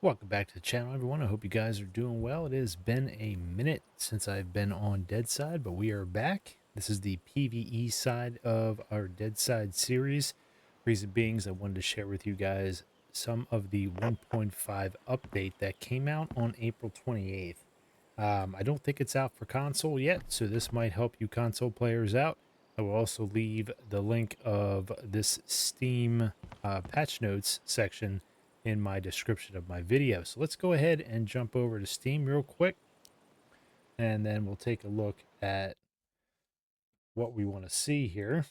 Welcome back to the channel, everyone. I hope you guys are doing well. It has been a minute since I've been on Deadside, but we are back. This is the PvE side of our Deadside series. Reason being is I wanted to share with you guys some of the 1.5 update that came out on April 28th. I don't think it's out for console yet, so this might help you console players out. I will also leave the link of this Steam patch notes section in my description of my video. So let's go ahead and jump over to Steam real quick, and then we'll take a look at what we want to see here.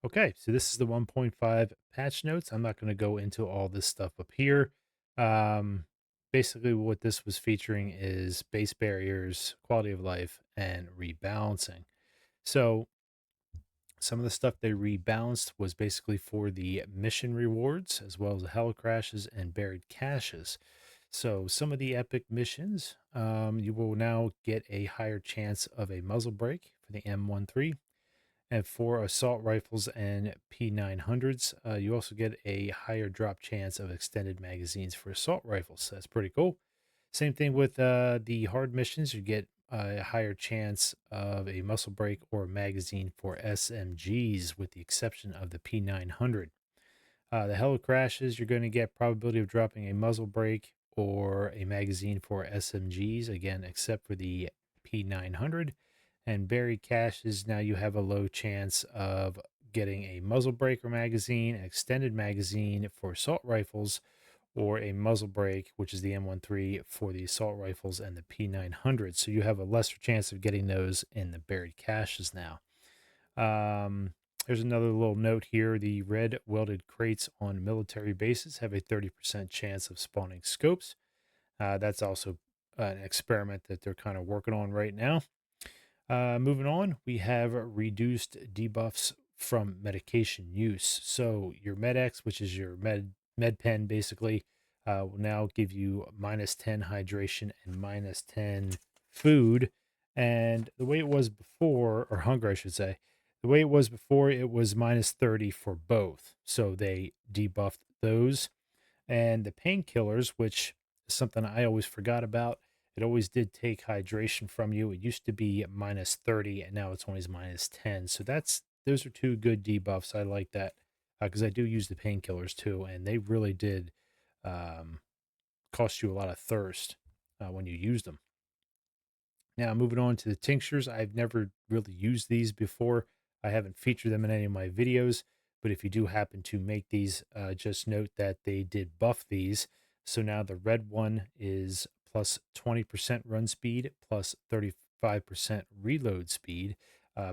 Okay, so this is the 1.5 patch notes. I'm not going to go into all this stuff up here. Basically, what this was featuring is base barriers, quality of life, and rebalancing. So some of the stuff they rebalanced was basically for the mission rewards, as well as the hell crashes and buried caches. So some of the epic missions, you will now get a higher chance of a muzzle brake for the M13. And for assault rifles and P900s, you also get a higher drop chance of extended magazines for assault rifles. So that's pretty cool. Same thing with the hard missions. You get a higher chance of a muscle brake or a magazine for SMGs, with the exception of the P900. The helo crashes, you're going to get probability of dropping a muzzle brake or a magazine for SMGs, again, except for the P900. And buried caches, now you have a low chance of getting a muzzle brake or magazine, extended magazine for assault rifles, or a muzzle brake, which is the M13 for the assault rifles and the P900. So you have a lesser chance of getting those in the buried caches now. There's another little note here. The red welded crates on military bases have a 30% chance of spawning scopes. That's also an experiment that they're kind of working on right now. Moving on, we have reduced debuffs from medication use. So your MedX, which is your med pen, basically, will now give you -10 hydration and -10 food. And the way it was before, or hunger, I should say, the way it was before, it was -30 for both. So they debuffed those. And the painkillers, which is something I always forgot about, it always did take hydration from you. It used to be -30, and now it's only -10. So those are two good debuffs. I like that because I do use the painkillers too, and they really did um, cost you a lot of thirst when you use them. Now, moving on to the tinctures, I've never really used these before. I haven't featured them in any of my videos, but if you do happen to make these, just note that they did buff these. So now the red one is plus 20% run speed, plus 35% reload speed.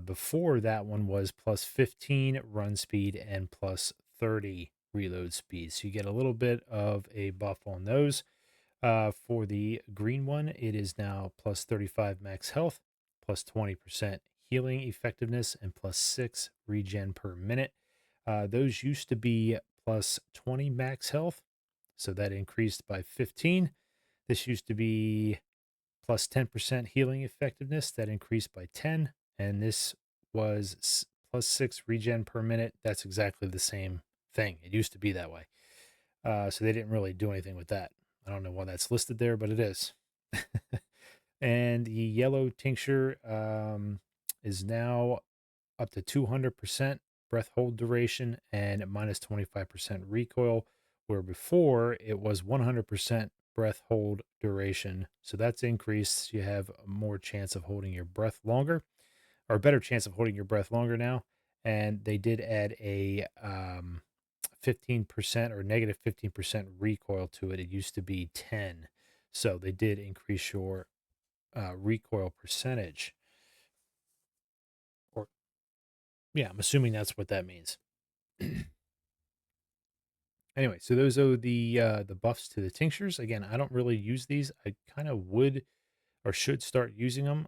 Before that one was plus 15 run speed and plus 30 reload speed. So you get a little bit of a buff on those. For the green one, it is now plus 35 max health, plus 20% healing effectiveness, and plus 6 regen per minute. Those used to be plus 20 max health, so that increased by 15. This used to be plus 10% healing effectiveness, that increased by 10. And this was plus 6 regen per minute. That's exactly the same thing. It used to be that way. So they didn't really do anything with that. I don't know why that's listed there, but it is. And the yellow tincture is now up to 200% breath hold duration and -25% recoil, where before it was 100% breath hold duration. So that's increased. You have a more chance of holding your breath longer, or a better chance of holding your breath longer now. And they did add a 15% or -15% recoil to it. It used to be 10. So they did increase your recoil percentage. Or yeah, I'm assuming that's what that means. Anyway, so those are the buffs to the tinctures. Again, I don't really use these. I kind of would or should start using them.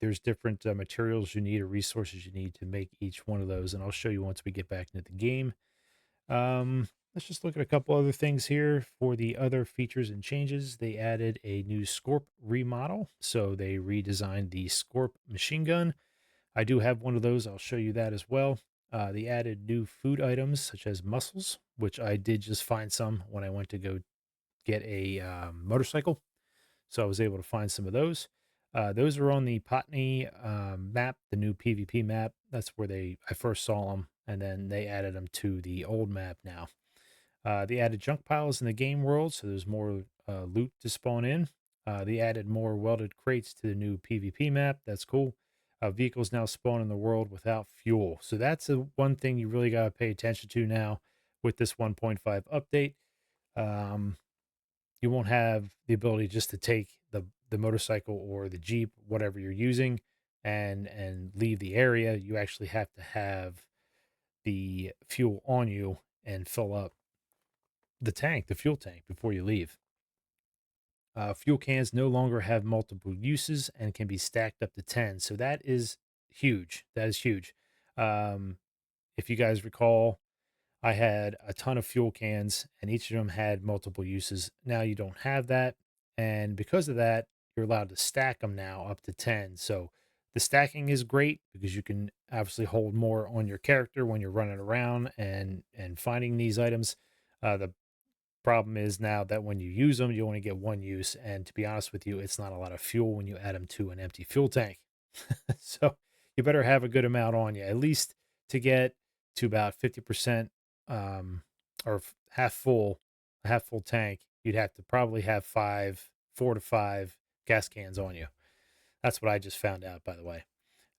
There's different materials you need or resources you need to make each one of those, and I'll show you once we get back into the game. Let's just look at a couple other things here. For the other features and changes, they added a new Scorp remodel. So they redesigned the Scorp machine gun. I do have one of those. I'll show you that as well. They added new food items such as mussels, which I did just find some when I went to go get a motorcycle. So I was able to find some of those. Those are on the Potney map, the new PvP map. That's where I first saw them, and then they added them to the old map now. They added junk piles in the game world, so there's more loot to spawn in. They added more welded crates to the new PvP map. That's cool. Vehicles now spawn in the world without fuel. So that's the one thing you really got to pay attention to now with this 1.5 update. Um, you won't have the ability just to take the motorcycle or the Jeep, whatever you're using, and leave the area. You actually have to have the fuel on you and fill up the fuel tank before you leave. Fuel cans no longer have multiple uses and can be stacked up to 10. So that is huge. That is huge. Um, if you guys recall, I had a ton of fuel cans and each of them had multiple uses. Now you don't have that. And because of that, you're allowed to stack them now up to 10. So the stacking is great because you can obviously hold more on your character when you're running around and finding these items. The problem is now that when you use them, you only get one use. And to be honest with you, it's not a lot of fuel when you add them to an empty fuel tank. So you better have a good amount on you, at least to get to about 50% or half full tank. You'd have to probably have 4 to 5 gas cans on you. That's what I just found out, by the way.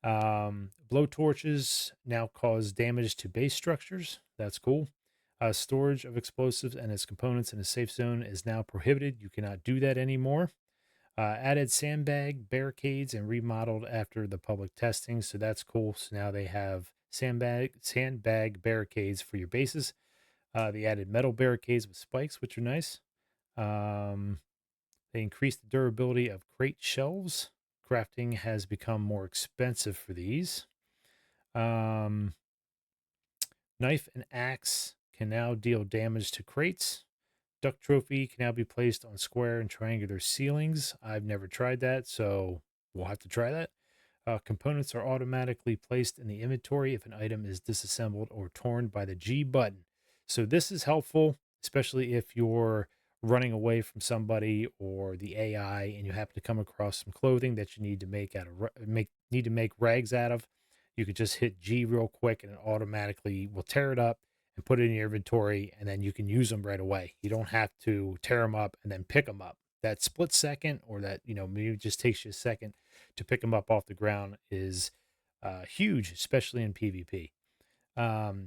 Blow torches now cause damage to base structures. That's cool. Storage of explosives and its components in a safe zone is now prohibited. You cannot do that anymore. Added sandbag barricades and remodeled after the public testing, so that's cool. So now they have sandbag barricades for your bases. They added metal barricades with spikes, which are nice. They increased the durability of crate shelves. Crafting has become more expensive for these. Knife and axe can now deal damage to crates. Duck trophy can now be placed on square and triangular ceilings. I've never tried that, so we'll have to try that. Components are automatically placed in the inventory if an item is disassembled or torn by the G button. So this is helpful, especially if you're running away from somebody or the AI and you happen to come across some clothing that you need to make rags out of. You could just hit G real quick and it automatically will tear it up and put it in your inventory, and then you can use them right away. You don't have to tear them up and then pick them up. That split second, or that, maybe it just takes you a second to pick them up off the ground, is huge, especially in PvP.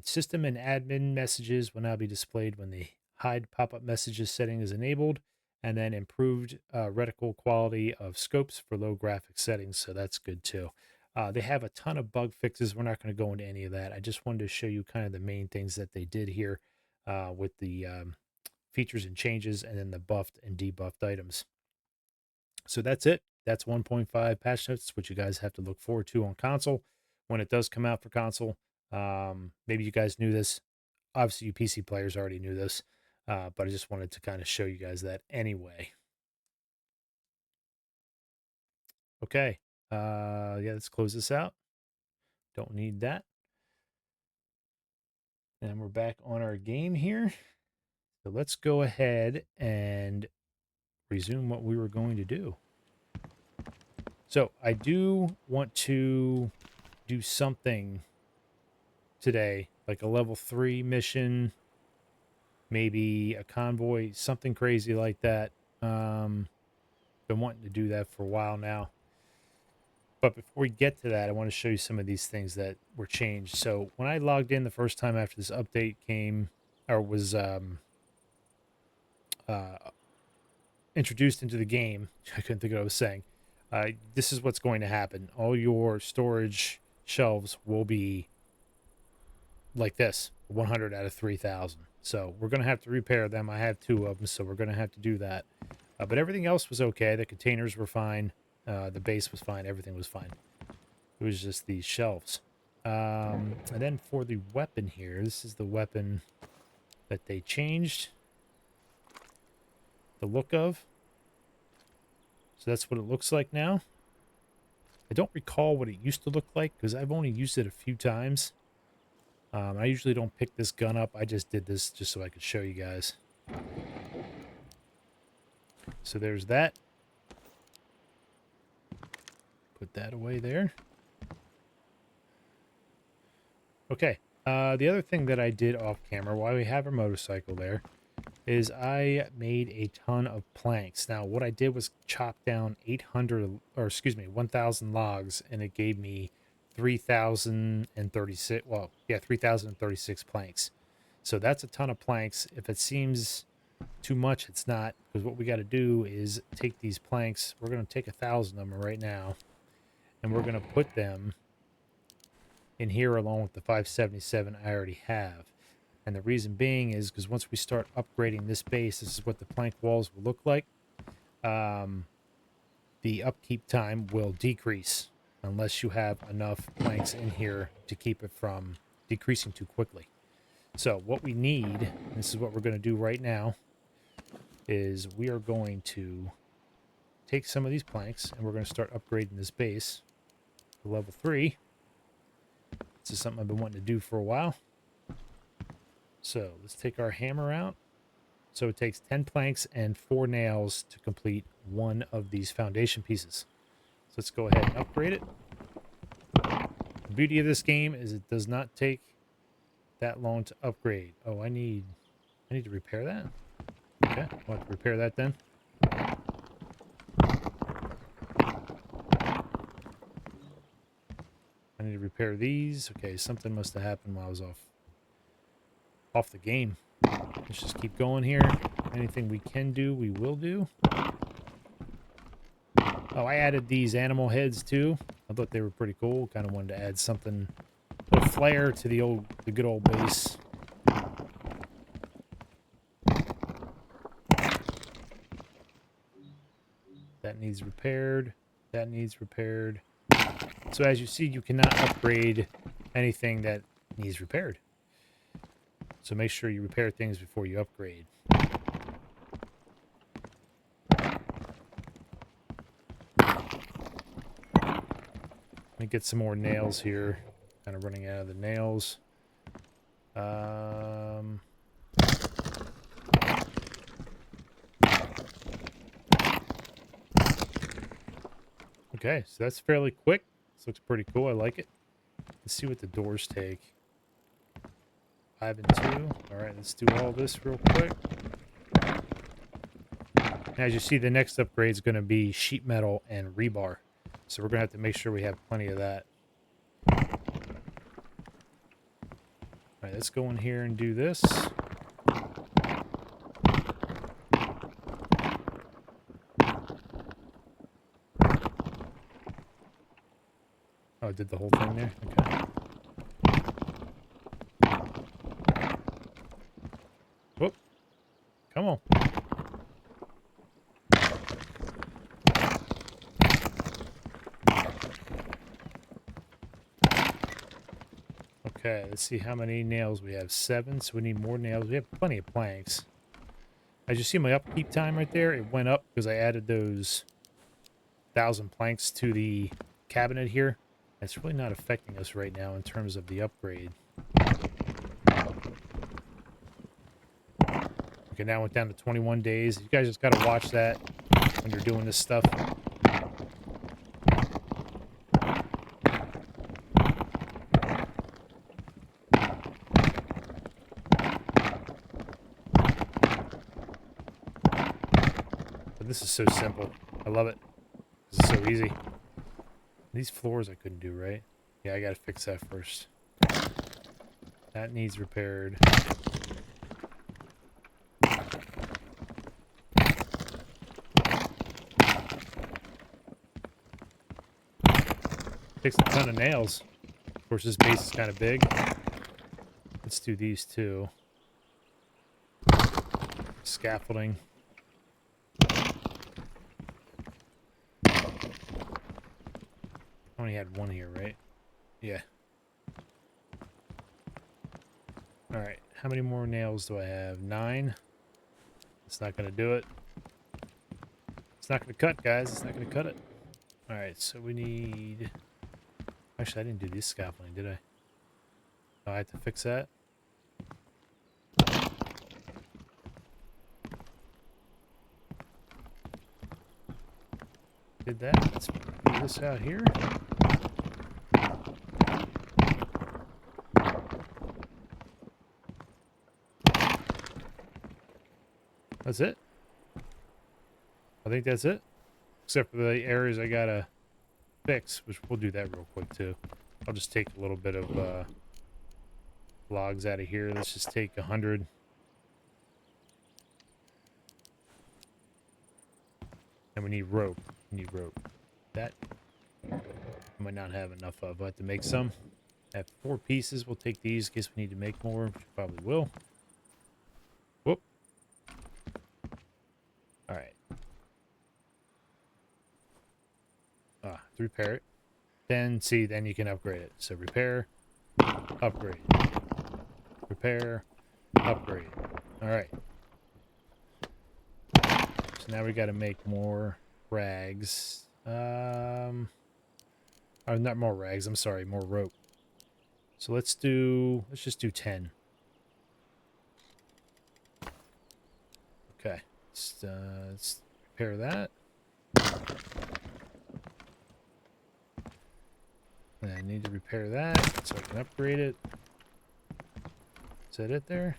System and admin messages will now be displayed when the hide pop-up messages setting is enabled, and then improved reticle quality of scopes for low graphic settings. So that's good too. They have a ton of bug fixes. We're not going to go into any of that. I just wanted to show you kind of the main things that they did here with the features and changes, and then the buffed and debuffed items. So that's it. That's 1.5 patch notes, which you guys have to look forward to on console when it does come out for console. Maybe you guys knew this. Obviously, you PC players already knew this, but I just wanted to kind of show you guys that anyway. Okay. Yeah, let's close this out. Don't need that. And we're back on our game here. So let's go ahead and resume what we were going to do. So I do want to do something today, like a level 3 mission, maybe a convoy, something crazy like that. Been wanting to do that for a while now. But before we get to that, I want to show you some of these things that were changed. So when I logged in the first time after this update came, or was introduced into the game, I couldn't think of what I was saying. This is what's going to happen. All your storage shelves will be like this, 100 out of 3,000. So we're going to have to repair them. I have 2 of them, so we're going to have to do that. But everything else was okay. The containers were fine. The base was fine. Everything was fine. It was just these shelves. And then for the weapon here, this is the weapon that they changed the look of. So that's what it looks like now. I don't recall what it used to look like because I've only used it a few times. I usually don't pick this gun up. I just did this just so I could show you guys. So there's that. Put that away there. Okay. The other thing that I did off camera while we have our motorcycle there is I made a ton of planks. Now, what I did was chop down 1,000 logs, and it gave me 3,036, well, yeah, 3,036 planks. So that's a ton of planks. If it seems too much, it's not, because what we got to do is take these planks. We're going to take 1,000 of them right now, and we're going to put them in here along with the 577 I already have. And the reason being is because once we start upgrading this base, this is what the plank walls will look like. The upkeep time will decrease unless you have enough planks in here to keep it from decreasing too quickly. So what we need, and this is what we're going to do right now, is we are going to take some of these planks and we're going to start upgrading this base to level 3. This is something I've been wanting to do for a while. So let's take our hammer out. So it takes 10 planks and 4 nails to complete one of these foundation pieces. So let's go ahead and upgrade it. The beauty of this game is it does not take that long to upgrade. Oh, I need to repair that? Okay, I'll have to repair that then. I need to repair these. Okay, something must have happened while I was off the game. Let's just keep going here. Anything we can do, we will do. Oh, I added these animal heads too. I thought they were pretty cool. Kind of wanted to add something, a little flair to the good old base. That needs repaired. That needs repaired. So as you see, you cannot upgrade anything that needs repaired. So make sure you repair things before you upgrade. Let me get some more nails here. Kind of running out of the nails. Okay, so that's fairly quick. This looks pretty cool. I like it. Let's see what the doors take. 5 and 2. All right, let's do all this real quick. As you see, the next upgrade is going to be sheet metal and rebar. So we're going to have to make sure we have plenty of that. All right, let's go in here and do this. Oh, I did the whole thing there? Okay. Whoop. Come on. Okay, let's see how many nails we have. 7, so we need more nails. We have plenty of planks. As you see my upkeep time right there, it went up because I added those 1,000 planks to the cabinet here. It's really not affecting us right now in terms of the upgrade. Okay, now it went down to 21 days. You guys just got to watch that when you're doing this stuff. But this is so simple. I love it. This is so easy. These floors I couldn't do, right? Yeah, I got to fix that first. That needs repaired. Takes a ton of nails. Of course, this base is kind of big. Let's do these two. Scaffolding. I only had one here, right? Yeah. Alright, how many more nails do I have? 9. It's not going to do it. It's not going to cut, guys. It's not going to cut it. Alright, so we need... Actually, I didn't do this scaffolding, did I? Oh, I have to fix that. Did that. Let's move this out here. That's it. I think that's it. Except for the areas I gotta fix, which we'll do that real quick too. I'll just take a little bit of logs out of here. Let's just take 100. And we need rope. We need rope. That I might not have enough of. I'll have to make some. I have 4 pieces. We'll take these in case we need to make more, which we probably will. Whoop. Alright. To repair it. Then you can upgrade it. So repair, upgrade. Repair, upgrade. Alright. So now we gotta make more rags. Oh, not more rags, I'm sorry, more rope. So let's just do 10. Okay. Let's repair that. And I need to repair that so I can upgrade it. Is that it there?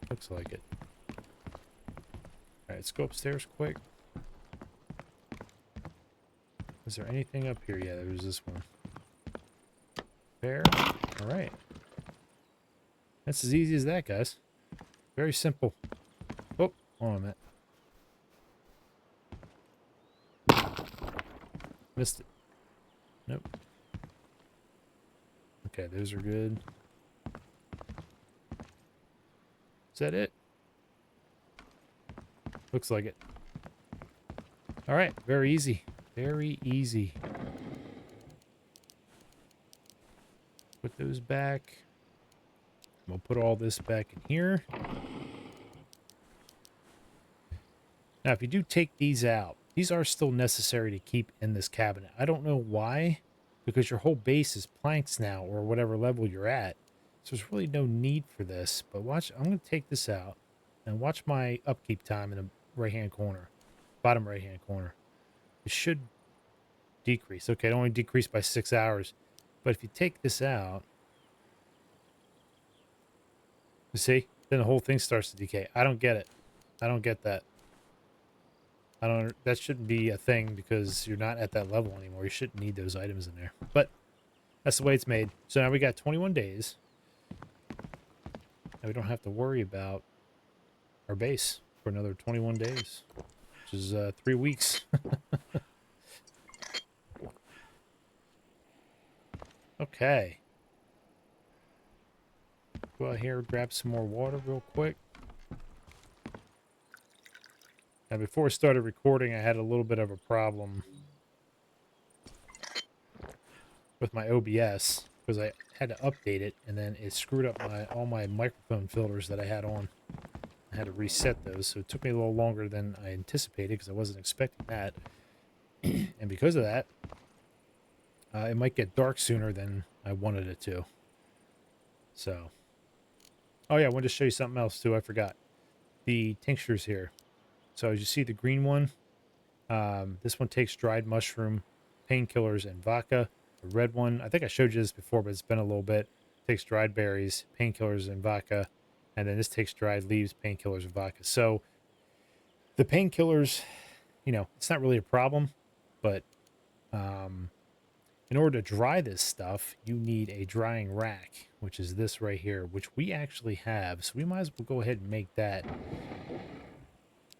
Looks like it. Alright, let's go upstairs quick. Is there anything up here? Yeah, there's this one. Repair. Alright. That's as easy as that, guys. Very simple. Oh, hold on a minute. Missed it. Nope. Okay, those are good. Is that it? Looks like it. Alright, very easy. Very easy. Put those back. We'll put all this back in here. Now, if you do take these out, these are still necessary to keep in this cabinet. I don't know why, because your whole base is planks now, or whatever level you're at. So there's really no need for this. But watch, I'm going to take this out, and watch my upkeep time in the right-hand corner. Bottom right-hand corner. It should decrease. Okay, it only decreased by 6 hours. But if you take this out, you see? Then the whole thing starts to decay. I don't get it. I don't get that. That shouldn't be a thing because you're not at that level anymore. You shouldn't need those items in there. But that's the way it's made. So now we got 21 days. Now we don't have to worry about our base for another 21 days, which is 3 weeks. Okay. Go out here, grab some more water real quick. Now, before I started recording, I had a little bit of a problem with my OBS because I had to update it, and then it screwed up all my microphone filters that I had on. I had to reset those, so it took me a little longer than I anticipated because I wasn't expecting that. And because of that, it might get dark sooner than I wanted it to. So, oh yeah, I wanted to show you something else too. I forgot. The tinctures here. So as you see the green one, this one takes dried mushroom, painkillers, and vodka. The red one, I think I showed you this before, but it's been a little bit. Takes dried berries, painkillers, and vodka. And then this takes dried leaves, painkillers, and vodka. So the painkillers, you know, it's not really a problem, but in order to dry this stuff, you need a drying rack, which is this right here, which we actually have. So we might as well go ahead and make that.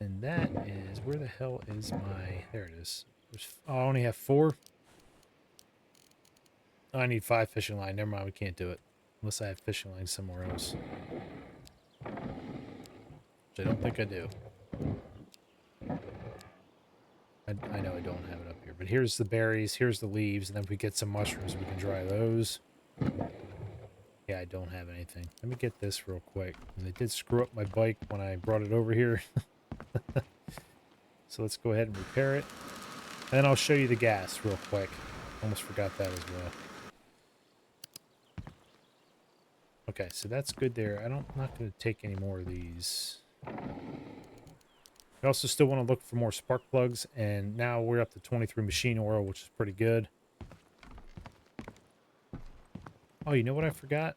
And that is, where the hell is my, there it is. Oh, I only have 4. Oh, I need 5 fishing line. Never mind, we can't do it. Unless I have fishing line somewhere else. Which I don't think I do. I know I don't have it up here. But here's the berries, here's the leaves, and then if we get some mushrooms, we can dry those. Yeah, I don't have anything. Let me get this real quick. And they did screw up my bike when I brought it over here. So let's go ahead and repair it. And then I'll show you the gas real quick. Almost forgot that as well. Okay, so that's good there. I'm not going to take any more of these. We also still want to look for more spark plugs, and now we're up to 23 machine oil, which is pretty good. Oh, you know what I forgot?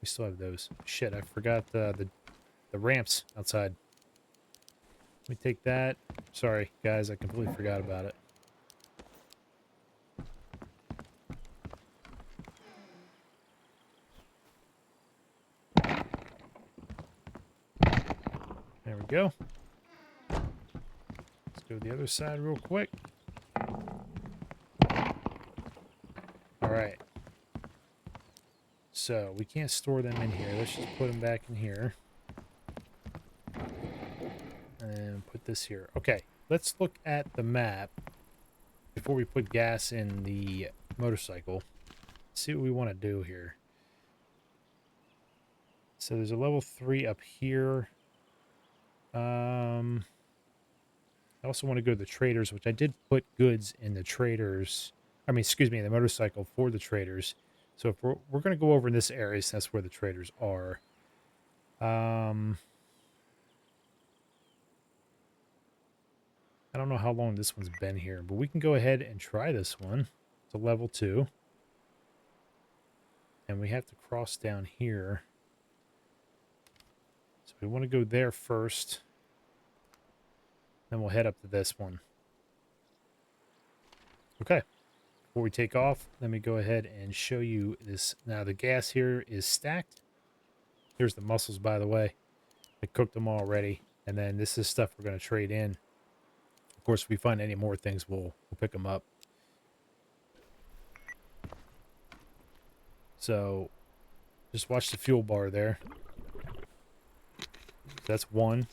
We still have those. Shit, I forgot the ramps outside. Let me take that. Sorry, guys, I completely forgot about it. There we go. Let's go to the other side real quick. All right. So we can't store them in here. Let's just put them back in here. And put this here. Okay, let's look at the map before we put gas in the motorcycle. See what we want to do here. So there's a level 3 up here. I also want to go to the traders, which I did put goods in the traders. I mean, excuse me, in the motorcycle for the traders. So if we're going to go over in this area, so that's where the traders are. I don't know how long this one's been here, but we can go ahead and try this one. It's a level 2. And we have to cross down here. So we want to go there first. Then we'll head up to this one. Okay. Before we take off, let me go ahead and show you this. Now the gas here is stacked. Here's the mussels, by the way. I cooked them already. And then this is stuff we're going to trade in. Of course, if we find any more things, we'll pick them up. So just watch the fuel bar there. That's 1.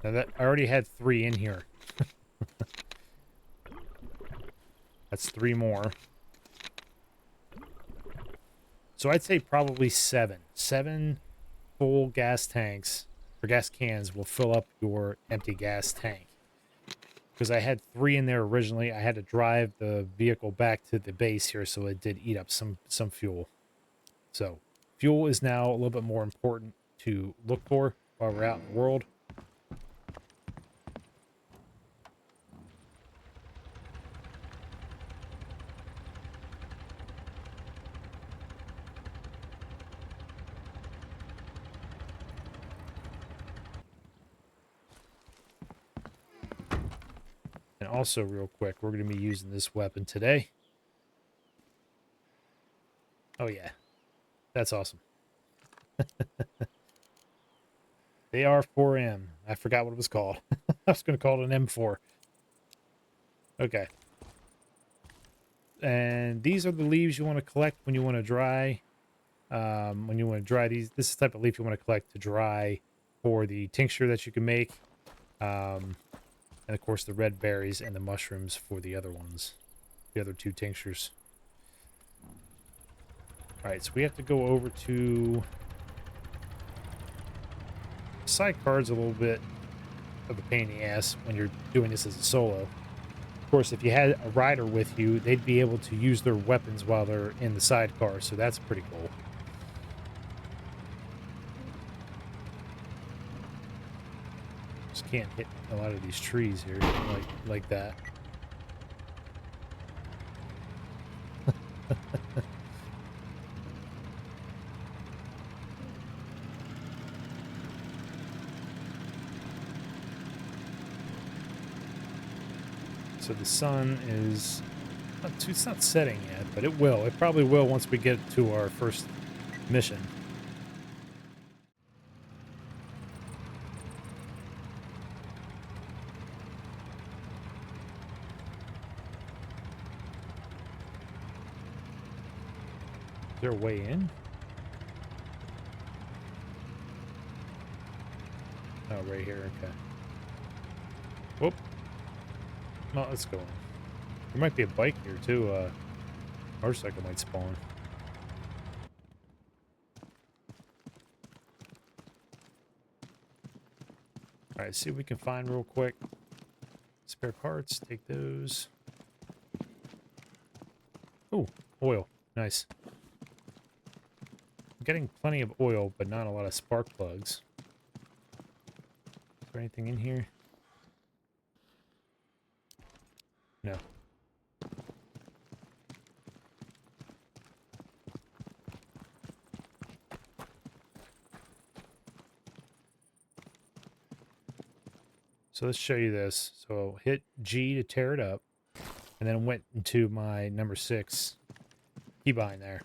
Now that I already had 3 in here. That's 3 more. So I'd say probably 7. 7 full gas tanks or gas cans will fill up your empty gas tank. Because I had 3 in there originally. I had to drive the vehicle back to the base here, so it did eat up some fuel. So fuel is now a little bit more important to look for while we're out in the world. And also, real quick, we're going to be using this weapon today. Oh, yeah. That's awesome. The AR-4M. I forgot what it was called. I was going to call it an M4. Okay. And these are the leaves you want to collect when you want to dry. When you want to dry these, this is the type of leaf you want to collect to dry for the tincture that you can make. And of course the red berries and the mushrooms for the other ones. The other 2 tinctures. Alright, so we have to go over to... Sidecard's a little bit of a pain in the ass when you're doing this as a solo. Of course, if you had a rider with you, they'd be able to use their weapons while they're in the sidecar, so that's pretty cool. Just can't hit a lot of these trees here like that. So the sun is it's not setting yet, but it will. It probably will once we get to our first mission. Is there a way in? Oh, right here. Okay. Whoop. No, let's go in. There might be a bike here too. Motorcycle might spawn. All right, see what we can find real quick. Spare parts, take those. Oh, oil. Nice. getting plenty of oil, but not a lot of spark plugs. Is there anything in here? No. So let's show you this. So hit G to tear it up, and then went into my number 6 keybind there.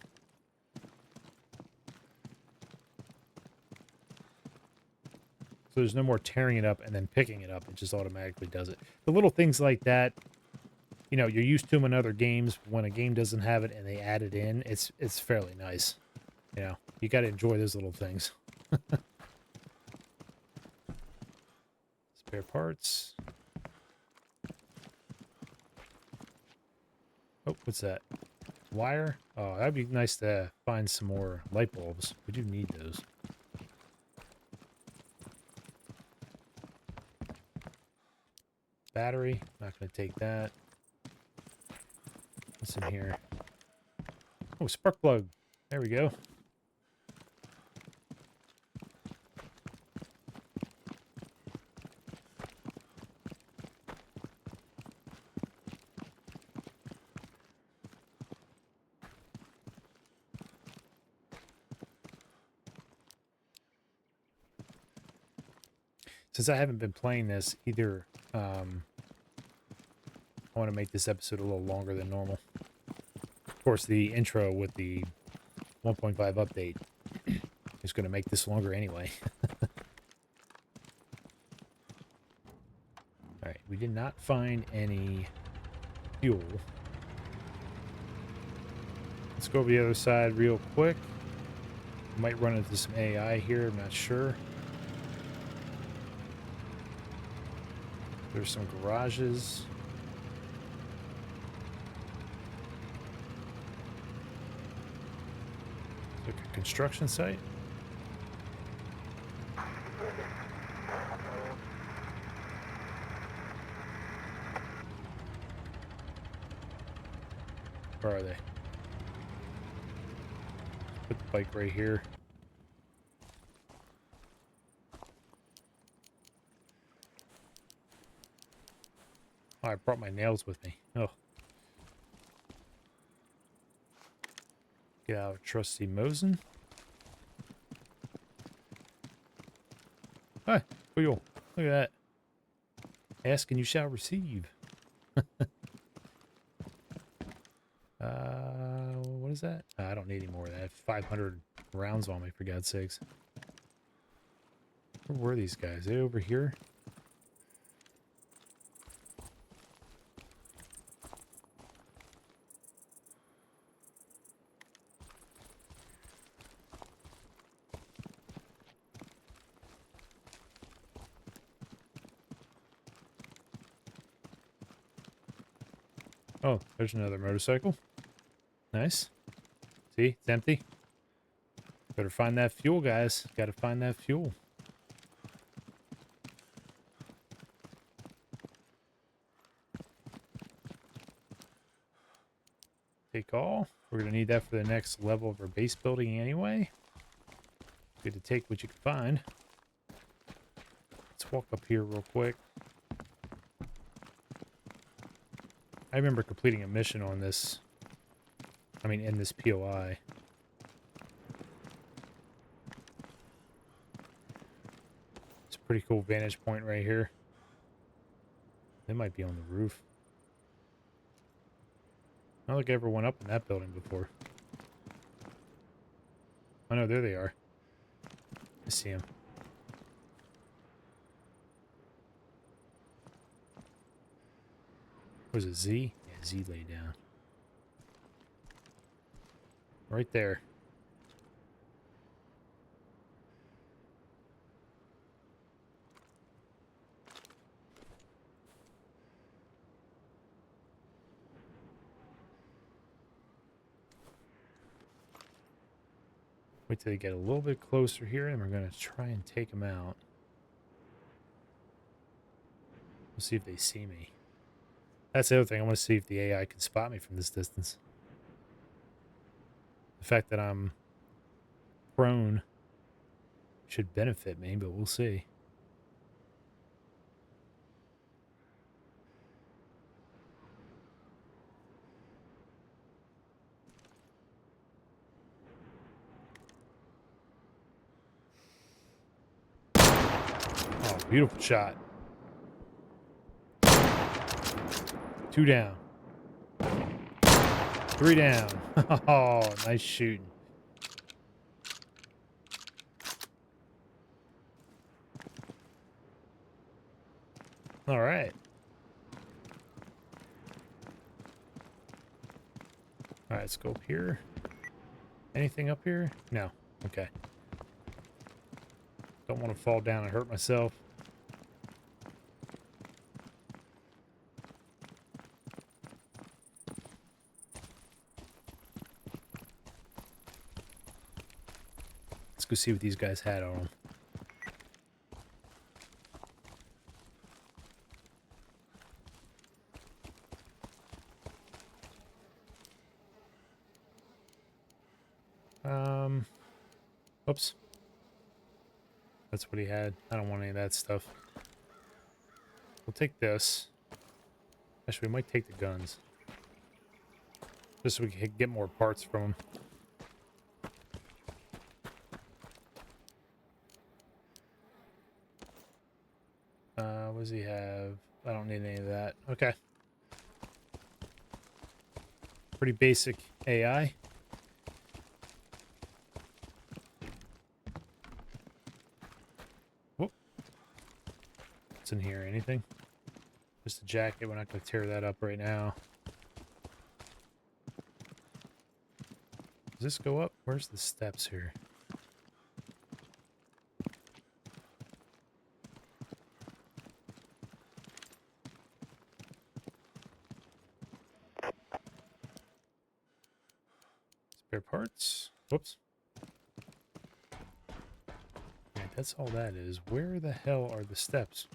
So there's no more tearing it up and then picking it up. It just automatically does it. The little things like that, you know, you're used to them in other games. When a game doesn't have it and they add it in, it's fairly nice. You know, you got to enjoy those little things. Spare parts. Oh, what's that? Wire? Oh, that'd be nice to find some more light bulbs. We do need those. Battery. Not going to take that. What's in here? Oh, spark plug. There we go. Since I haven't been playing this either, I want to make this episode a little longer than normal. Of course, the intro with the 1.5 update is going to make this longer anyway. Alright, we did not find any fuel. Let's go over the other side real quick. Might run into some AI here, I'm not sure. There's some garages. Like a construction site. Where are they? Put the bike right here. Oh, I brought my nails with me. Oh. Get out trusty Mosin. Hi, wheel. Look at that. Ask and you shall receive. What is that? I don't need any more of that. 500 rounds on me, for God's sakes. Where were these guys? Are they over here? Oh, there's another motorcycle. Nice. See, it's empty. Better find that fuel, guys. Gotta find that fuel. Take all. We're gonna need that for the next level of our base building anyway. Good to take what you can find. Let's walk up here real quick. I remember completing a mission on this. I mean, in this POI. It's a pretty cool vantage point right here. They might be on the roof. I don't think I ever went up in that building before. Oh no, there they are. I see them. Was it Z? Yeah, Z lay down. Right there. Wait till they get a little bit closer here, and we're going to try and take them out. We'll see if they see me. That's the other thing. I want to see if the AI can spot me from this distance. The fact that I'm prone should benefit me, but we'll see. Oh, beautiful shot. 2 down. 3 down. Oh, nice shooting. All right. All right, let's go up here. Anything up here? No. Okay. Don't want to fall down and hurt myself. Let's go see what these guys had on them. Oops. That's what he had. I don't want any of that stuff. We'll take this. Actually, we might take the guns. Just so we can get more parts from them. What does he have? I don't need any of that. Okay. Pretty basic AI. Whoop. What's in here? Anything? Just a jacket. We're not going to tear that up right now. Does this go up? Where's the steps here? Spare parts. Whoops. Right, that's all that is. Where the hell are the steps?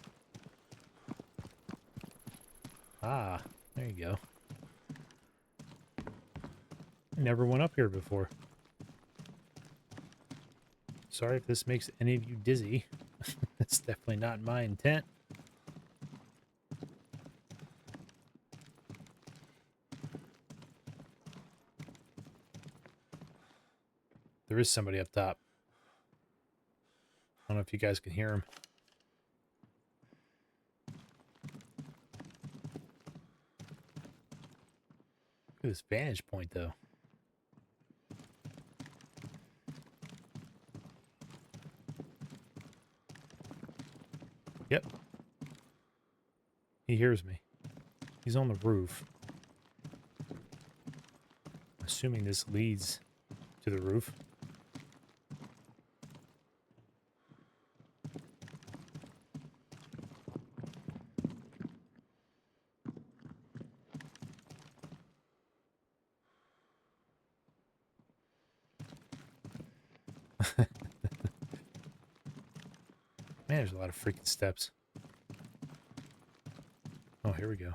Ah, there you go. I never went up here before. Sorry if this makes any of you dizzy. That's definitely not my intent. There is somebody up top. I don't know if you guys can hear him. Look at this vantage point, though. Yep. He hears me. He's on the roof. I'm assuming this leads to the roof. Man, there's a lot of freaking steps. Oh, here we go.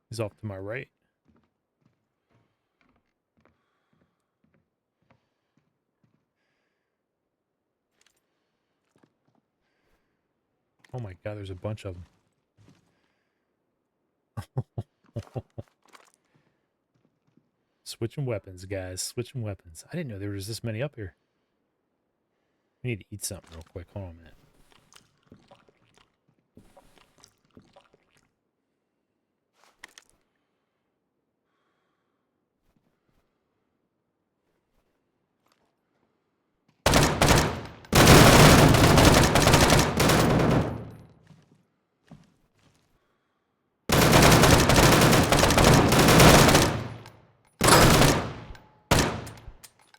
He's off to my right. Oh my god, there's a bunch of them. Switching weapons, guys. Switching weapons. I didn't know there was this many up here. We need to eat something real quick. Hold on a minute.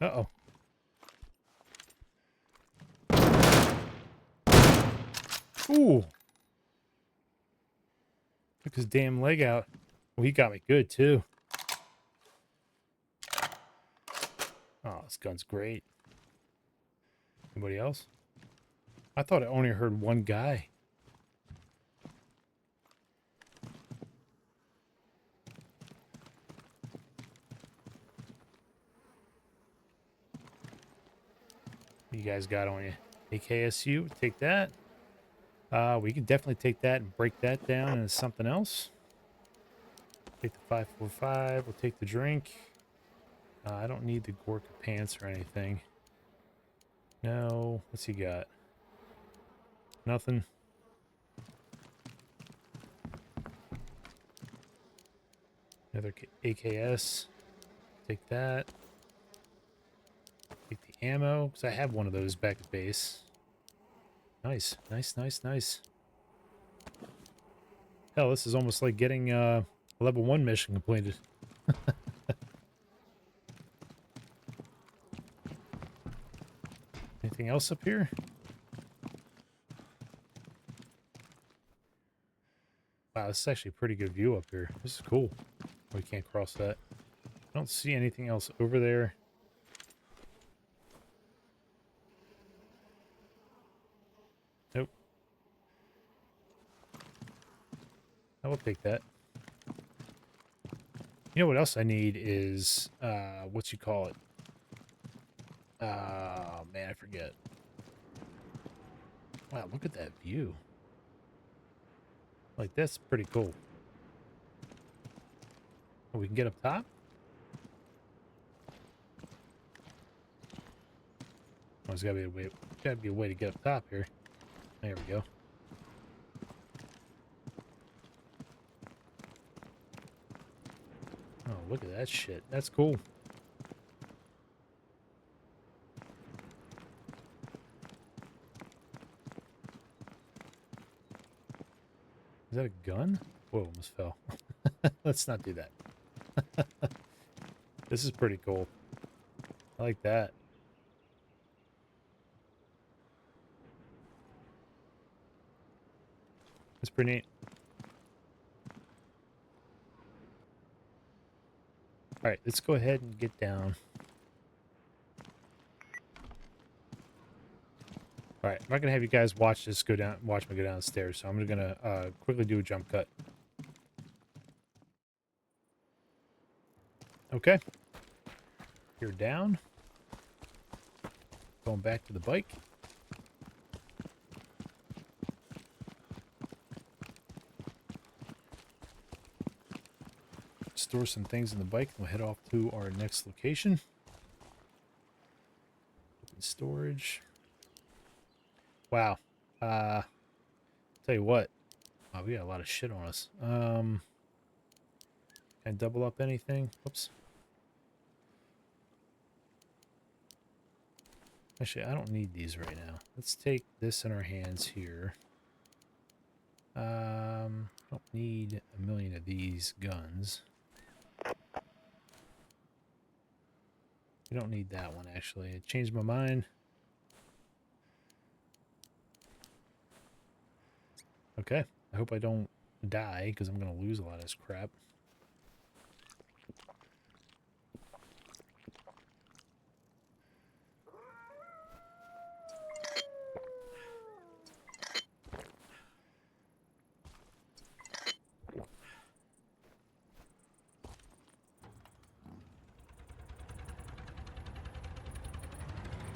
Uh-oh. Ooh. Took his damn leg out. Well, he got me good, too. Oh, this gun's great. Anybody else? I thought I only heard one guy. You guys got on you. AKSU, take that. We can definitely take that and break that down into something else. Take the 5.45. We'll take the drink. I don't need the Gorka pants or anything. No. What's he got? Nothing. Another AKS. Take that. Take the ammo, because I have one of those back at base. Nice. Nice, nice, nice. Hell, this is almost like getting a level 1 mission completed. Anything else up here? Wow, this is actually a pretty good view up here. This is cool. We can't cross that. I don't see anything else over there. Nope. I will take that. You know what else I need is, what you call it? Man, I forget. Wow, look at that view. Like, that's pretty cool. Oh, we can get up top? Oh, there's gotta be a way to get up top here. There we go. Oh, look at that shit. That's cool. Is that a gun? Whoa, almost fell. Let's not do that. This is pretty cool. I like that. That's pretty neat. Alright, let's go ahead and get down. Alright, I'm not gonna have you guys watch me go downstairs, so I'm gonna quickly do a jump cut. Okay. You're down. Going back to the bike. Store some things in the bike, and we'll head off to our next location. Open storage. Wow. Tell you what. Wow, we got a lot of shit on us. Can I double up anything? Oops. Actually, I don't need these right now. Let's take this in our hands here. Don't need a million of these guns. We don't need that one, actually. I changed my mind. Okay. I hope I don't die, because I'm going to lose a lot of this crap.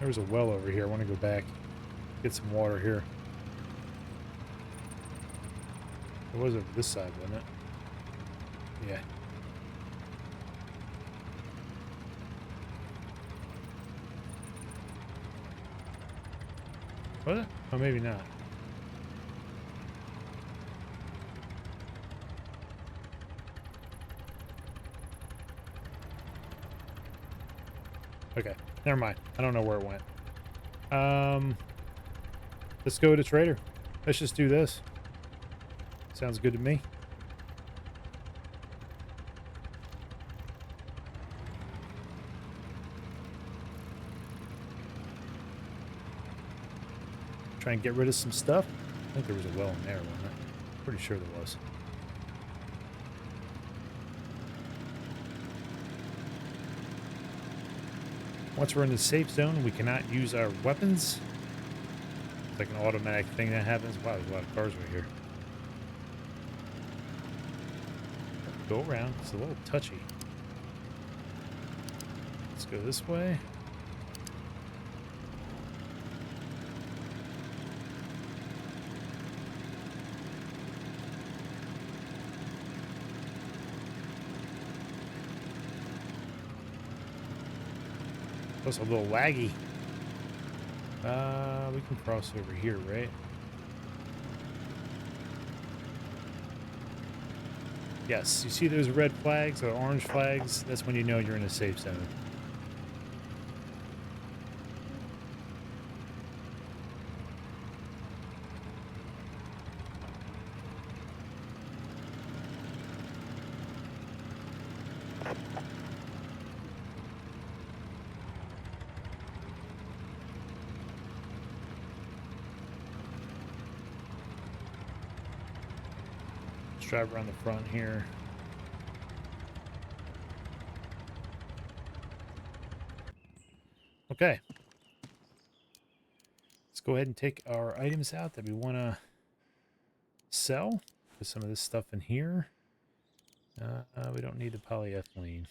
There's a well over here. I want to go back, get some water here. It was over this side, wasn't it? Yeah. Was it? Oh, maybe not. Okay, never mind. I don't know where it went. Let's go to Trader. Let's just do this. Sounds good to me. Try and get rid of some stuff. I think there was a well in there, wasn't it? Pretty sure there was. Once we're in the safe zone, we cannot use our weapons. It's like an automatic thing that happens. Wow, there's a lot of cars right here. Go around. It's a little touchy. Let's go this way. It's a little laggy. We can cross over here, right? Yes, you see those red flags or orange flags? That's when you know you're in a safe zone. Let's drive around the front here. Okay. Let's go ahead and take our items out that we want to sell. Put some of this stuff in here. We don't need the polyethylene.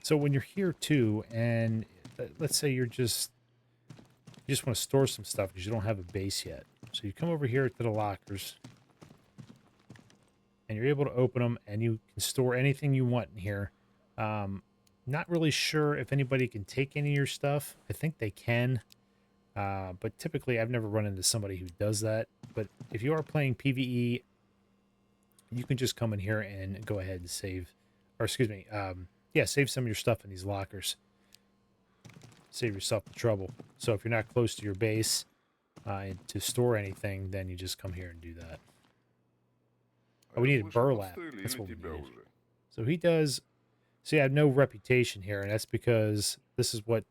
So when you're here too, and let's say you just want to store some stuff because you don't have a base yet. So you come over here to the lockers, and you're able to open them, and you can store anything you want in here. Not really sure if anybody can take any of your stuff. I think they can, but typically I've never run into somebody who does that. But if you are playing PvE, you can just come in here and go ahead and save, or excuse me, yeah, save some of your stuff in these lockers. Save yourself the trouble. So if you're not close to your base to store anything, then you just come here and do that. Oh, we needed burlap. That's what we needed. So he does. See, I have no reputation here, and that's because this is what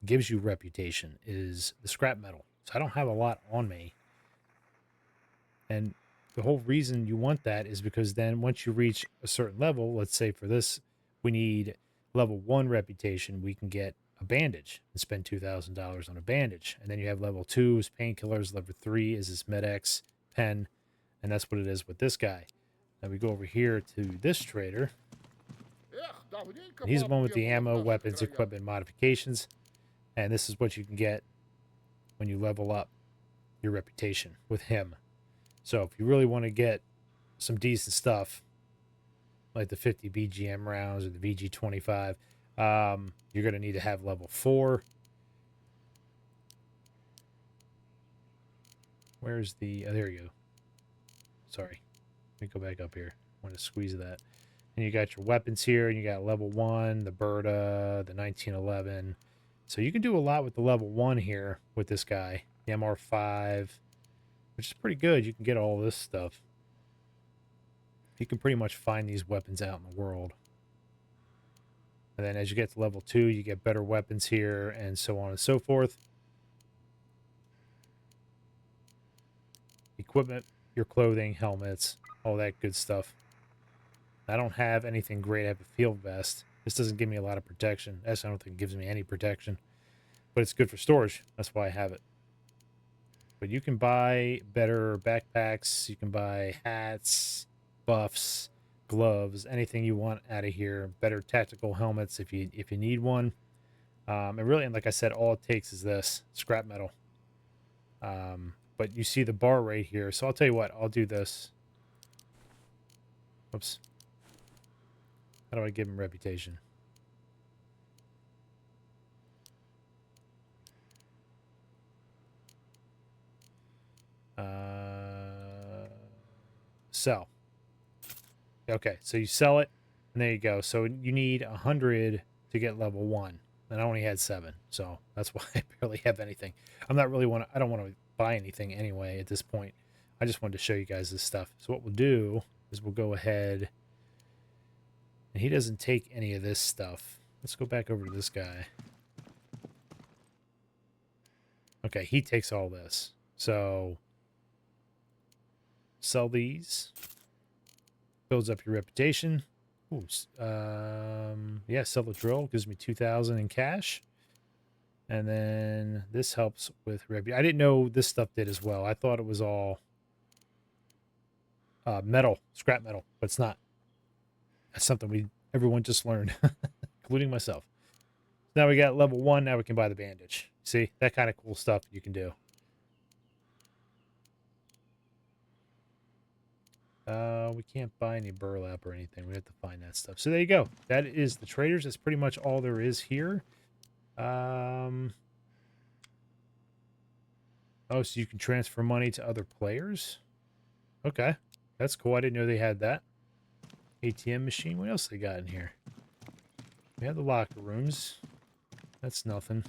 gives you reputation, is the scrap metal. So I don't have a lot on me. And the whole reason you want that is because then once you reach a certain level, let's say for this, we need level 1 reputation, we can get a bandage and spend $2,000 on a bandage. And then you have level 2 is painkillers, level 3 is this Med-X pen, and that's what it is with this guy. Now we go over here to this trader. And he's the one with the ammo, weapons, equipment, modifications. And this is what you can get when you level up your reputation with him. So if you really want to get some decent stuff, like the 50 BGM rounds or the VG25, you're going to need to have level 4. Where's the... Oh, there you go. Sorry. Let me go back up here. I want to squeeze that. And you got your weapons here, and you got level 1, the Berta, the 1911. So you can do a lot with the level 1 here with this guy. The MR5, which is pretty good. You can get all this stuff. You can pretty much find these weapons out in the world. And then as you get to level 2, you get better weapons here, and so on and so forth. Equipment, your clothing, helmets, all that good stuff. I don't have anything great. I have a field vest. This doesn't give me a lot of protection. Actually, I don't think it gives me any protection. But it's good for storage. That's why I have it. But you can buy better backpacks. You can buy hats, buffs, gloves, anything you want out of here. Better tactical helmets if you need one. And really, and like I said, all it takes is this scrap metal. But you see the bar right here. So I'll tell you what. I'll do this. Oops. How do I give him reputation? Sell. Okay, so you sell it, and there you go. So you need 100 to get level 1, and I only had 7, so that's why I barely have anything. I don't want to buy anything anyway at this point. I just wanted to show you guys this stuff. So what we'll do is we'll go ahead, and he doesn't take any of this stuff. Let's go back over to this guy. Okay, he takes all this. So sell these. Builds up your reputation. Ooh, Yeah, sell the drill. Gives me 2,000 in cash. And then this helps with I didn't know this stuff did as well. I thought it was all metal, scrap metal, but it's not. That's something everyone just learned, including myself. Now we got level 1. Now we can buy the bandage. See, that kind of cool stuff you can do. We can't buy any burlap or anything. We have to find that stuff. So there you go. That is the traders. That's pretty much all there is here. Oh, so you can transfer money to other players? Okay. That's cool. I didn't know they had that. ATM machine. What else they got in here? We have the locker rooms. That's nothing.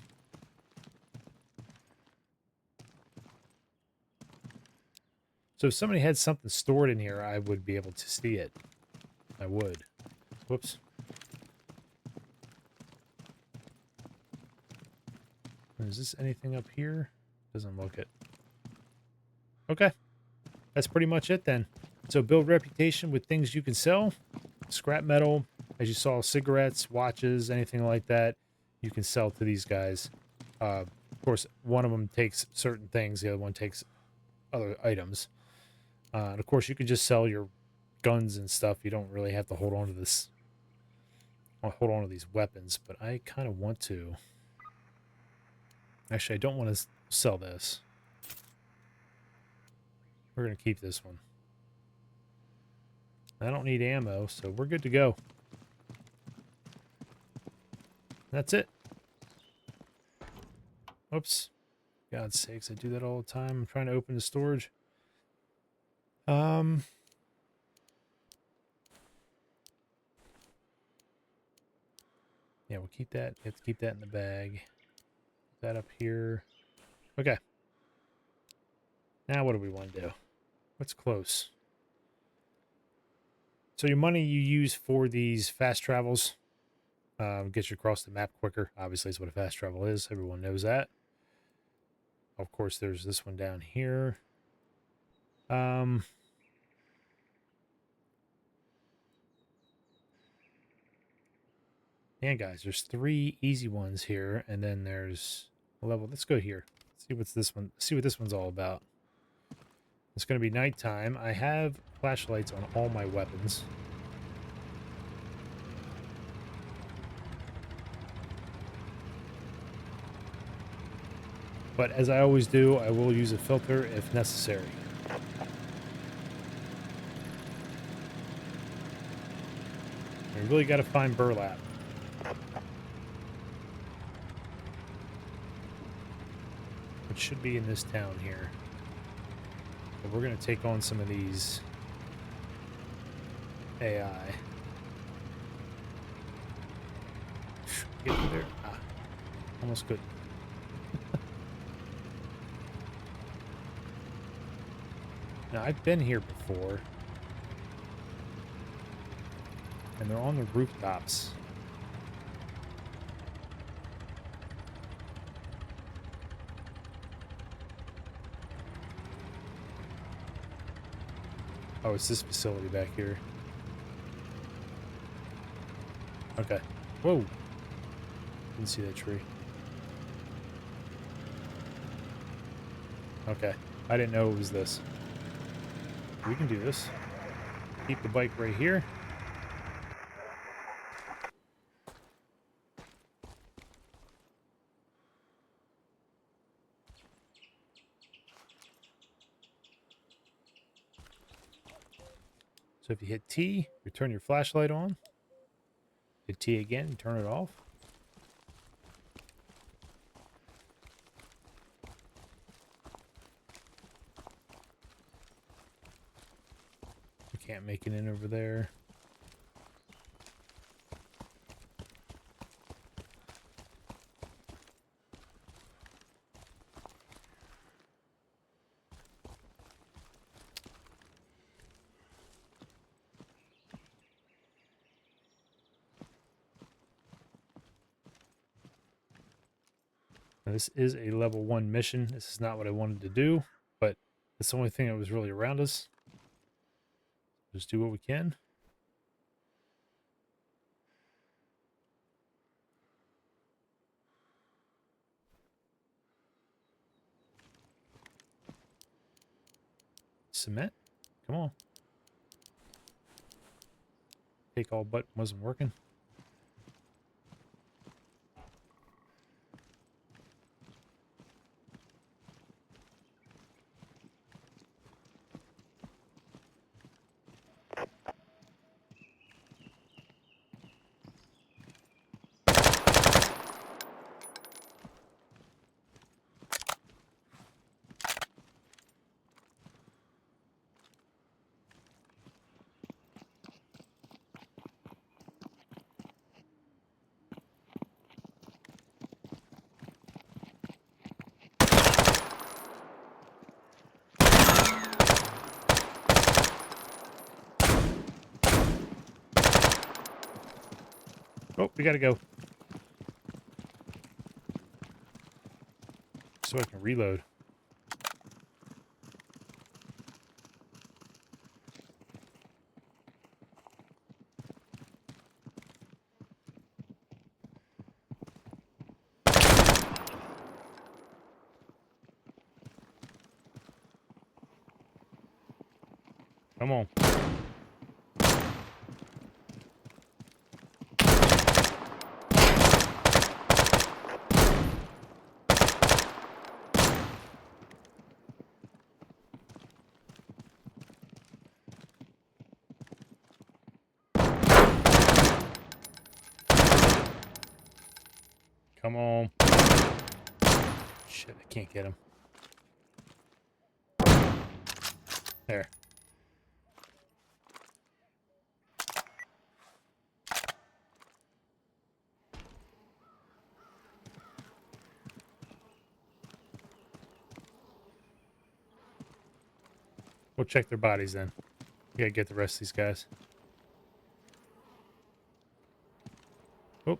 So if somebody had something stored in here, I would be able to see it. I would. Whoops. Is this anything up here? Doesn't look it. Okay. That's pretty much it then. So build reputation with things you can sell. Scrap metal, as you saw, cigarettes, watches, anything like that, you can sell to these guys. Of course, one of them takes certain things. The other one takes other items. And of course, you can just sell your guns and stuff. You don't really have to hold on to this. Hold on to these weapons, but I kind of want to. Actually, I don't want to sell this. We're going to keep this one. I don't need ammo, so we're good to go. That's it. Oops. God's sakes, I do that all the time. I'm trying to open the storage. Yeah, we'll keep that. We have to keep that in the bag. Put that up here. Okay. Now what do we want to do? What's close? So your money you use for these fast travels gets you across the map quicker. Obviously, is what a fast travel is. Everyone knows that. Of course, there's this one down here. Yeah, guys, there's 3 easy ones here, and then there's a level. Let's go here. See what's this one. See what this one's all about. It's going to be nighttime. I have flashlights on all my weapons. But as I always do, I will use a filter if necessary. We really got to find burlap. It should be in this town here. But we're going to take on some of these AI. Get through there. Ah, almost good. Now, I've been here before. And they're on the rooftops. Oh, it's this facility back here. Okay. Whoa. Didn't see that tree. Okay. I didn't know it was this. We can do this. Keep the bike right here. So if you hit T, you turn your flashlight on. Hit T again, you turn it off. You can't make it in over there. Now, this is a level 1 mission. This is not what I wanted to do, but it's the only thing that was really around us. Just do what we can. cement. Come on. Take all button wasn't working. Oh, we gotta go. So I can reload. Come on. Come on. Shit, I can't get him. There. We'll check their bodies then. We gotta get the rest of these guys. Oh.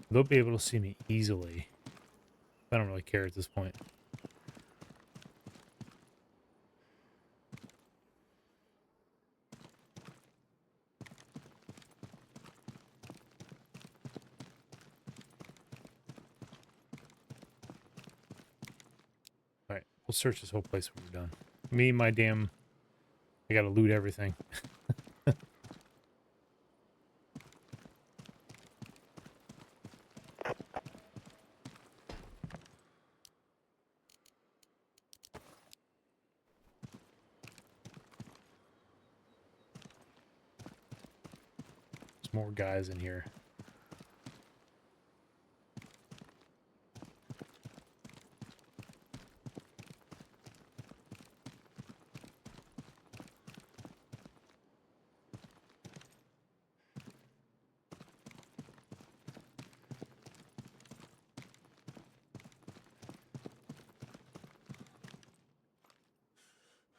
They'll be able to see me easily. I don't really care at this point. Alright, we'll search this whole place when we're done. Me, my damn... I gotta loot everything. There's more guys in here.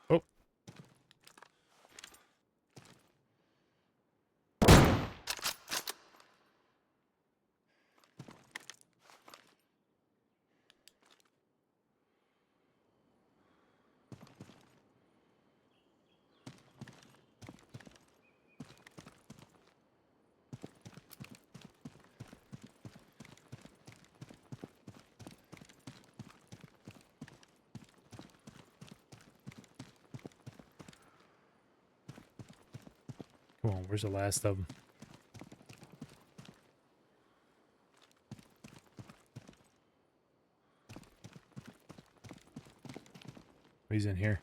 Oh. Come on, where's the last of them? He's in here.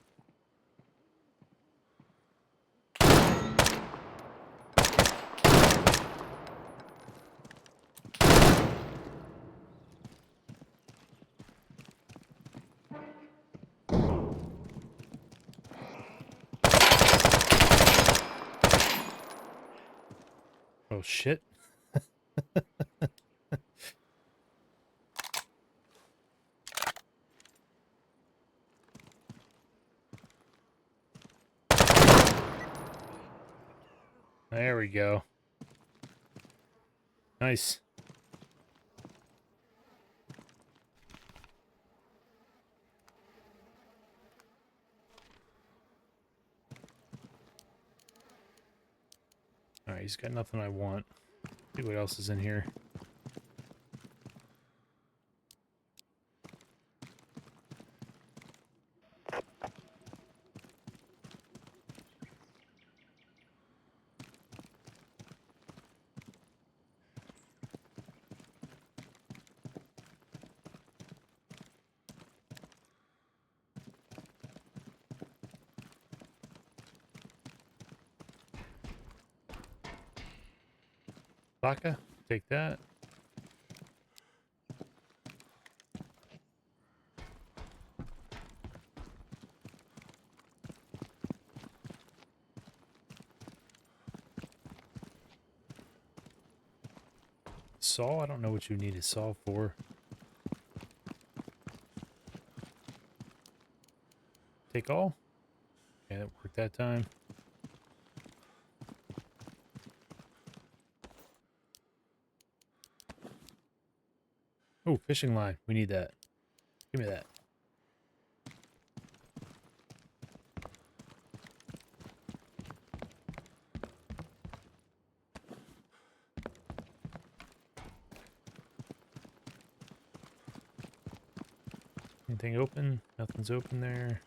Oh shit. There we go. Nice. Alright, he's got nothing I want. See what else is in here. Vodka, take that. Saw? I don't know what you need a saw for. Take all? Okay, that worked that time. Oh, fishing line. We need that. Give me that. Anything open? Nothing's open there.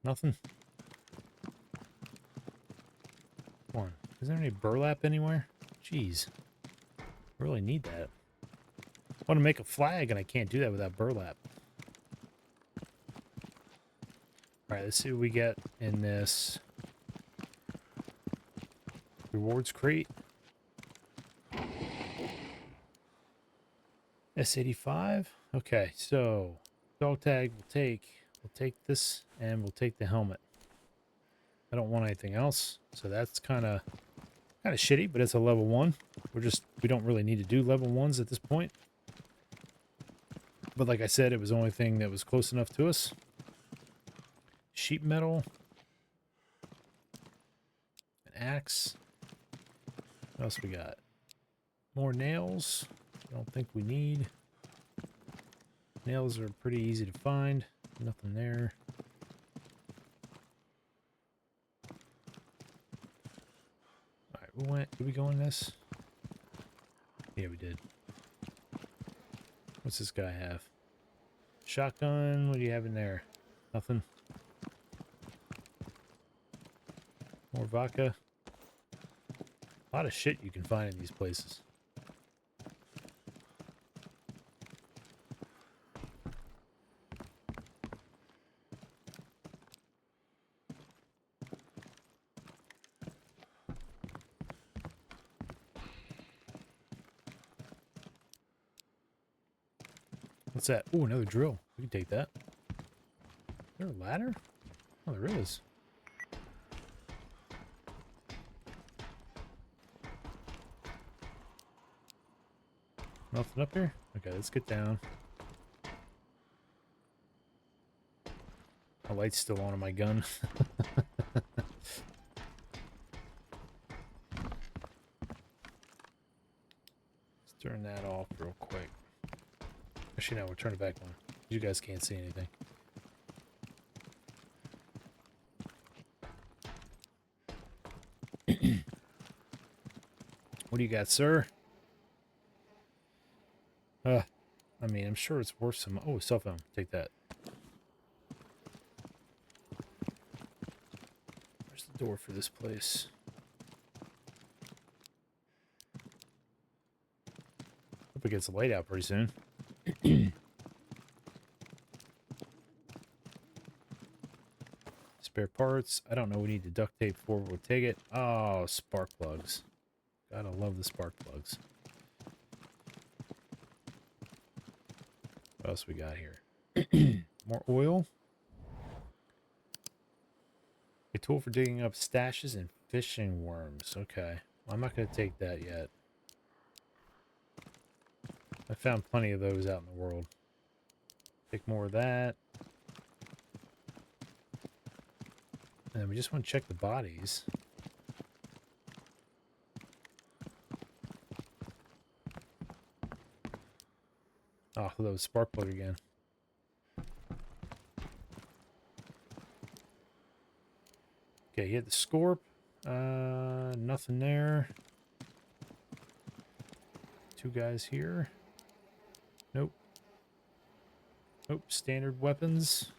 Nothing. Come on. Is there any burlap anywhere? Jeez. I really need that. I want to make a flag and I can't do that without burlap. Alright, let's see what we get in this rewards crate. S85. Okay, so dog tag we'll take this and we'll take the helmet. I don't want anything else, so that's kind of shitty, but it's a level 1. We don't really need to do level 1s at this point. But like I said, it was the only thing that was close enough to us. Sheet metal. An axe. What else we got? More nails. I don't think we need. Nails are pretty easy to find. Nothing there. Alright, did we go in this? Yeah, we did. What's this guy have? Shotgun, what do you have in there? Nothing. More vodka. A lot of shit you can find in these places. What's that? Oh, another drill. We can take that. Is there a ladder? Oh, there is. Nothing up here? Okay, let's get down. My light's still on my gun. Let's turn that off real quick. Actually, no, we'll turn it back on. You guys can't see anything. What do you got, sir? I mean, I'm sure it's worth some... Oh, cell phone. Take that. Where's the door for this place? Hope it gets light out pretty soon. Spare parts. I don't know. We need the duct tape for. We'll take it. Oh, spark plugs. Gotta love the spark plugs. What else we got here? More oil. A tool for digging up stashes and fishing worms. Okay. I'm not going to take that yet. I found plenty of those out in the world. Take more of that. And we just want to check the bodies. Oh, hello, spark plug again. Okay, hit the Scorp. Nothing there. Two guys here. Nope. Nope, standard weapons.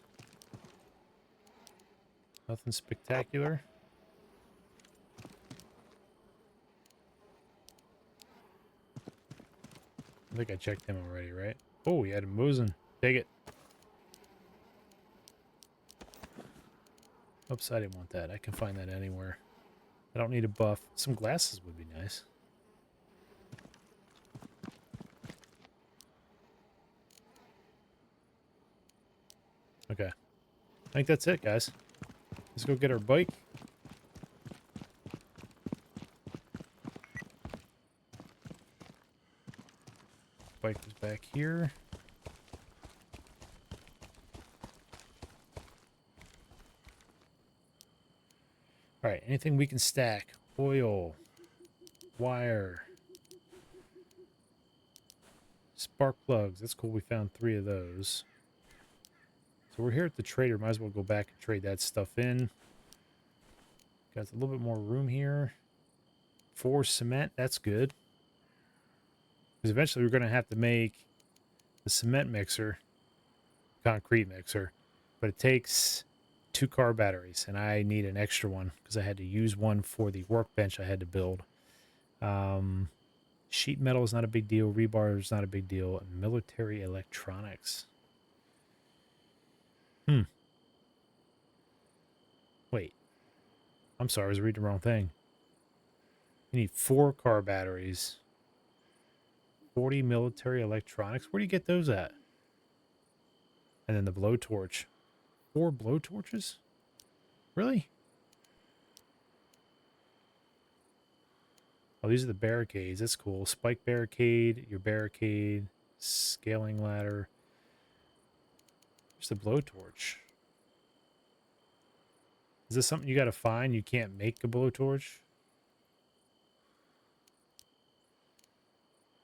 Nothing spectacular. I think I checked him already, right? Oh, he had a Mosin. Take it. Oops, I didn't want that. I can find that anywhere. I don't need a buff. Some glasses would be nice. Okay. I think that's it, guys. Let's go get our bike. Bike is back here. Alright, anything we can stack. Oil. Wire. Spark plugs. That's cool. We found 3 of those. So we're here at the trader. Might as well go back and trade that stuff in. Got a little bit more room here. 4 cement. That's good. Because eventually we're going to have to make the cement mixer. Concrete mixer. But it takes 2 car batteries. And I need an extra one. Because I had to use one for the workbench I had to build. Sheet metal is not a big deal. Rebar is not a big deal. Military electronics. Wait. I'm sorry. I was reading the wrong thing. You need 4 car batteries. 40 military electronics. Where do you get those at? And then the blowtorch. 4 blowtorches? Really? Oh, these are the barricades. That's cool. Spike barricade, your barricade, scaling ladder. There's the blowtorch. Is this something you got to find? You can't make a blowtorch?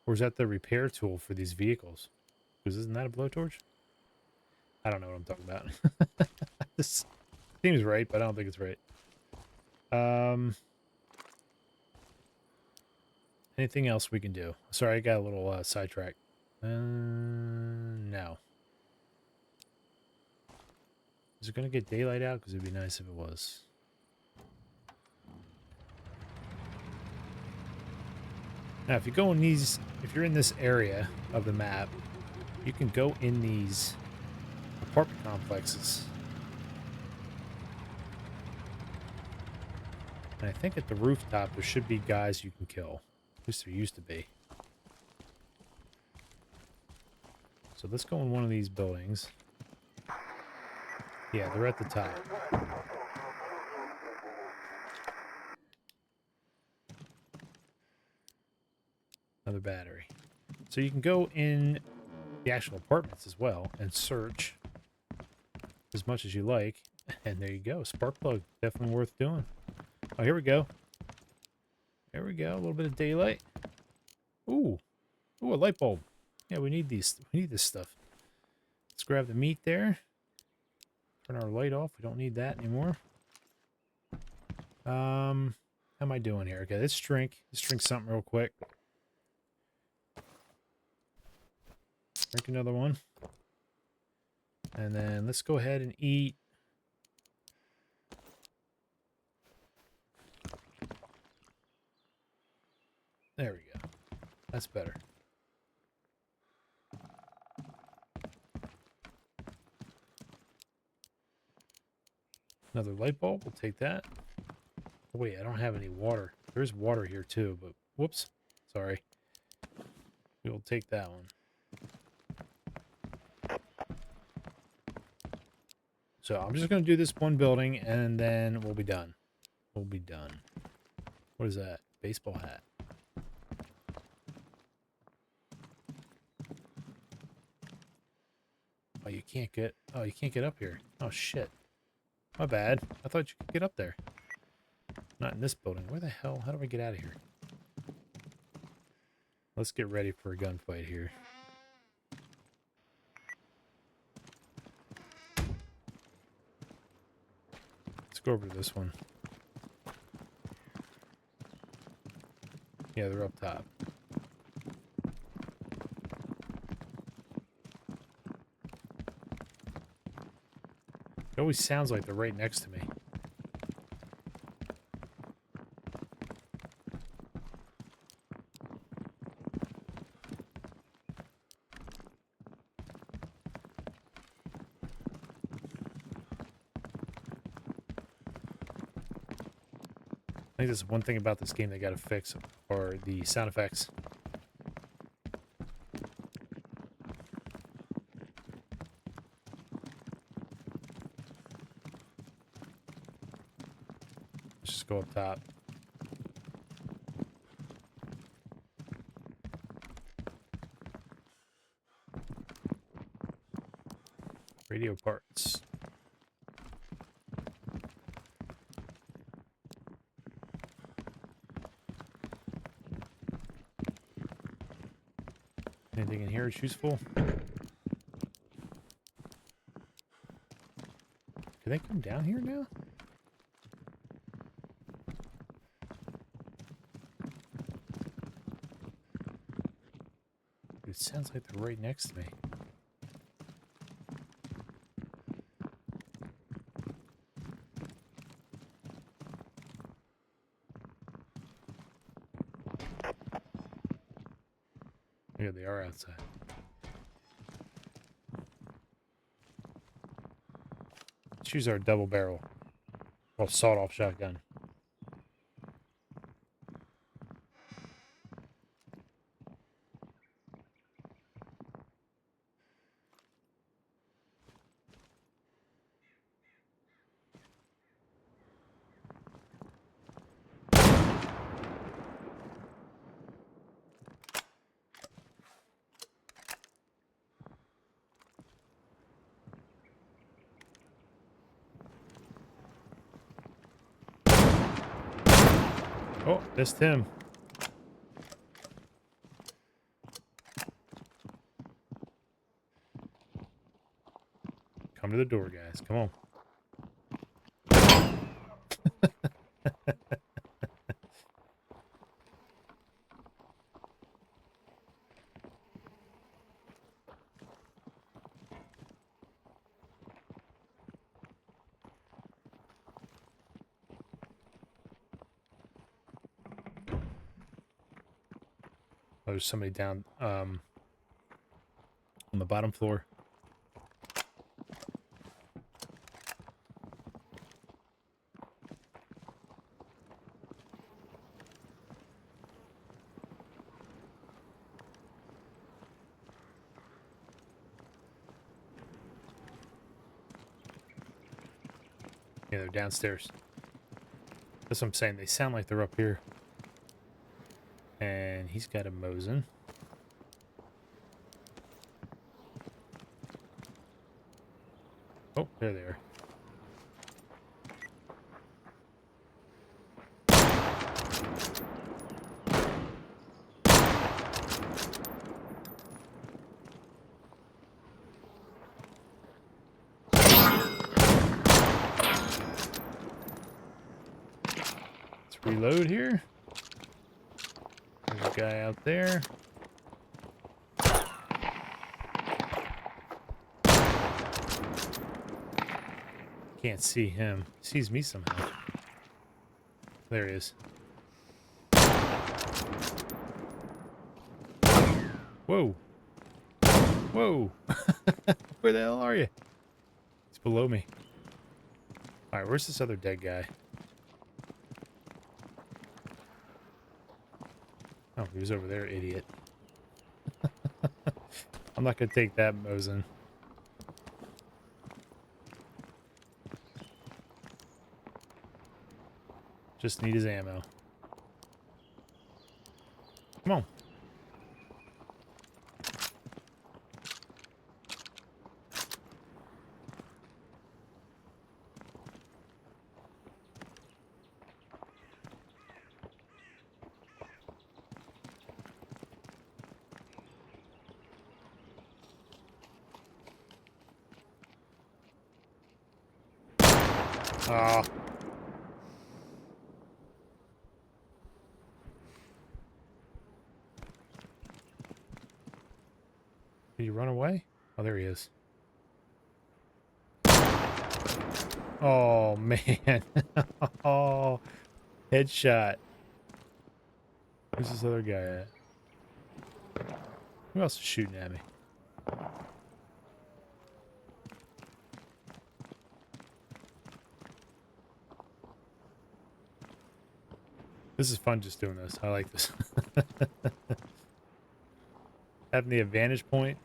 Or is that the repair tool for these vehicles? Because isn't that a blowtorch? I don't know what I'm talking about. This seems right, but I don't think it's right. Anything else we can do? Sorry, I got a little sidetracked. No. Is it going to get daylight out? Because it'd be nice if it was. Now, if you go in these, if you're in this area of the map, you can go in these apartment complexes. And I think at the rooftop, there should be guys you can kill. At least there used to be. So let's go in one of these buildings. Yeah, they're at the top. Another battery. So you can go in the actual apartments as well and search as much as you like. And there you go. Spark plug. Definitely worth doing. Oh, here we go. There we go. A little bit of daylight. Ooh. Ooh, a light bulb. Yeah, we need these. We need this stuff. Let's grab the meat there. Turn our light off. We don't need that anymore. How am I doing here? Okay, let's drink. Let's drink something real quick. Drink another one. And then let's go ahead and eat. There we go. That's better. Another light bulb. We'll take that. Oh, wait, I don't have any water. There's water here too, but whoops. Sorry. We'll take that one. So I'm just going to do this one building and then we'll be done. We'll be done. What is that? Baseball hat. Oh, you can't get... Oh, you can't get up here. Oh, shit. My bad. I thought you could get up there. Not in this building. Where the hell? How do I get out of here? Let's get ready for a gunfight here. Let's go over to this one. Yeah, they're up top. It always sounds like they're right next to me. I think that's one thing about this game they gotta fix, are the sound effects. Let's just go up top. Radio parts. Anything in here is useful? Can they come down here now? It sounds like they're right next to me. Yeah, they are outside. Let's use our double barrel. Well, sawed-off shotgun. Oh, missed him. Come to the door, guys. Come on. Oh, there's somebody down on the bottom floor. Yeah, they're downstairs. That's what I'm saying. They sound like they're up here. And he's got a Mosin. Oh, there they are. Let's reload here. There's a guy out there. Can't see him. He sees me somehow. There he is. Whoa. Whoa. Where the hell are you? He's below me. Alright, where's this other dead guy? Oh, he was over there, idiot. I'm not gonna take that, Mosin. Just need his ammo. Come on. Oh. Did he run away? Oh, there he is. Oh, man. Oh, headshot. Who's this other guy at? Who else is shooting at me? This is fun just doing this. I like this. Having the advantage point.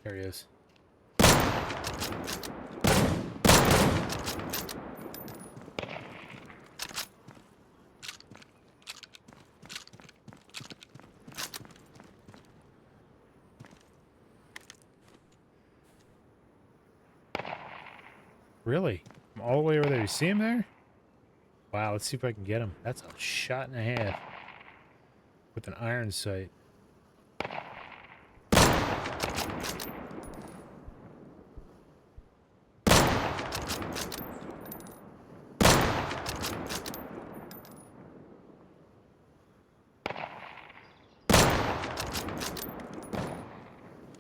There he is. Really? I'm all the way over there. You see him there? Wow, let's see if I can get him. That's a shot and a half. With an iron sight.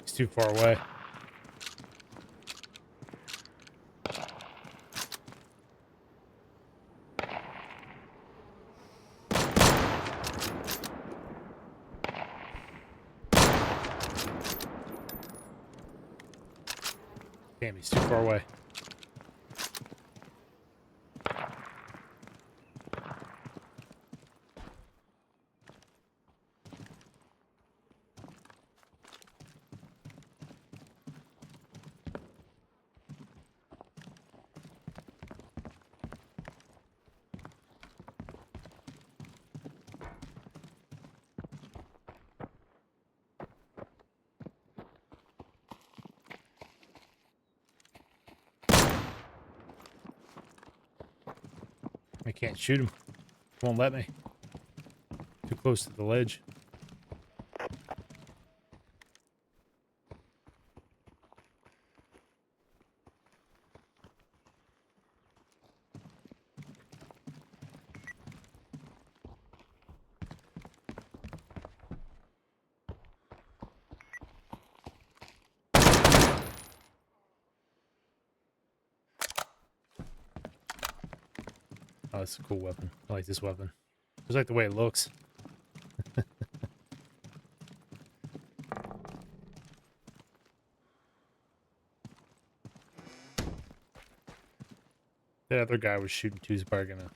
He's too far away. Damn, he's too far away. I can't shoot him. Won't let me. Too close to the ledge. Oh, that's a cool weapon. I like this weapon. Just like the way it looks. That other guy was shooting too, he's probably gonna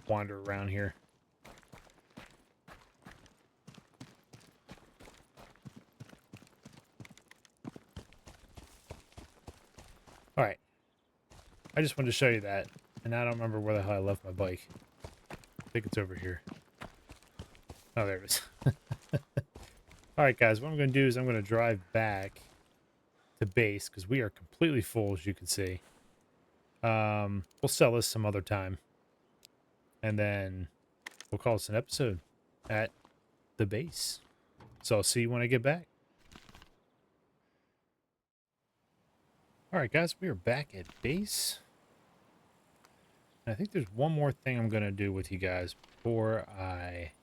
wander around here. Alright. I just wanted to show you that. And I don't remember where the hell I left my bike. I think it's over here. Oh, there it is. Alright, guys. What I'm going to do is I'm going to drive back to base because we are completely full, as you can see. We'll sell this some other time. And then we'll call this an episode at the base. So I'll see you when I get back. Alright, guys. We are back at base. I think there's one more thing I'm going to do with you guys before I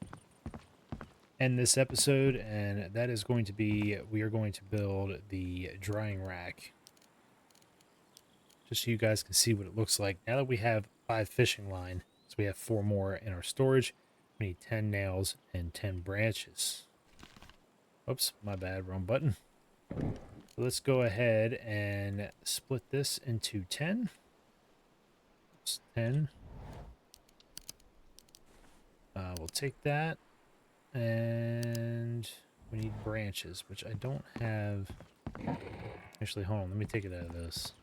end this episode, and that is going to be we are going to build the drying rack. Just so you guys can see what it looks like. Now that we have 5 fishing line, so we have 4 more in our storage, we need 10 nails and 10 branches. Oops, my bad, wrong button. So let's go ahead and split this into 10. 10. We'll take that, and we need branches, which I don't have Actually, hold on. Let me take it out of this.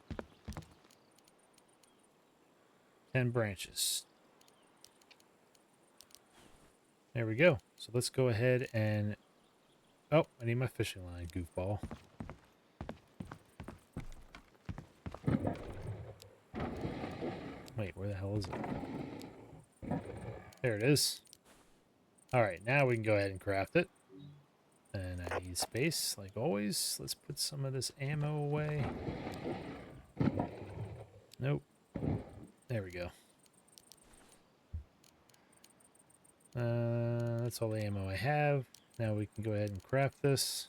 10 branches. There we go. So let's go ahead and... Oh, I need my fishing line, goofball. Wait, where the hell is it? There it is. Alright, now we can go ahead and craft it. And I need space, like always. Let's put some of this ammo away. Nope. There we go. That's all the ammo I have. Now we can go ahead and craft this.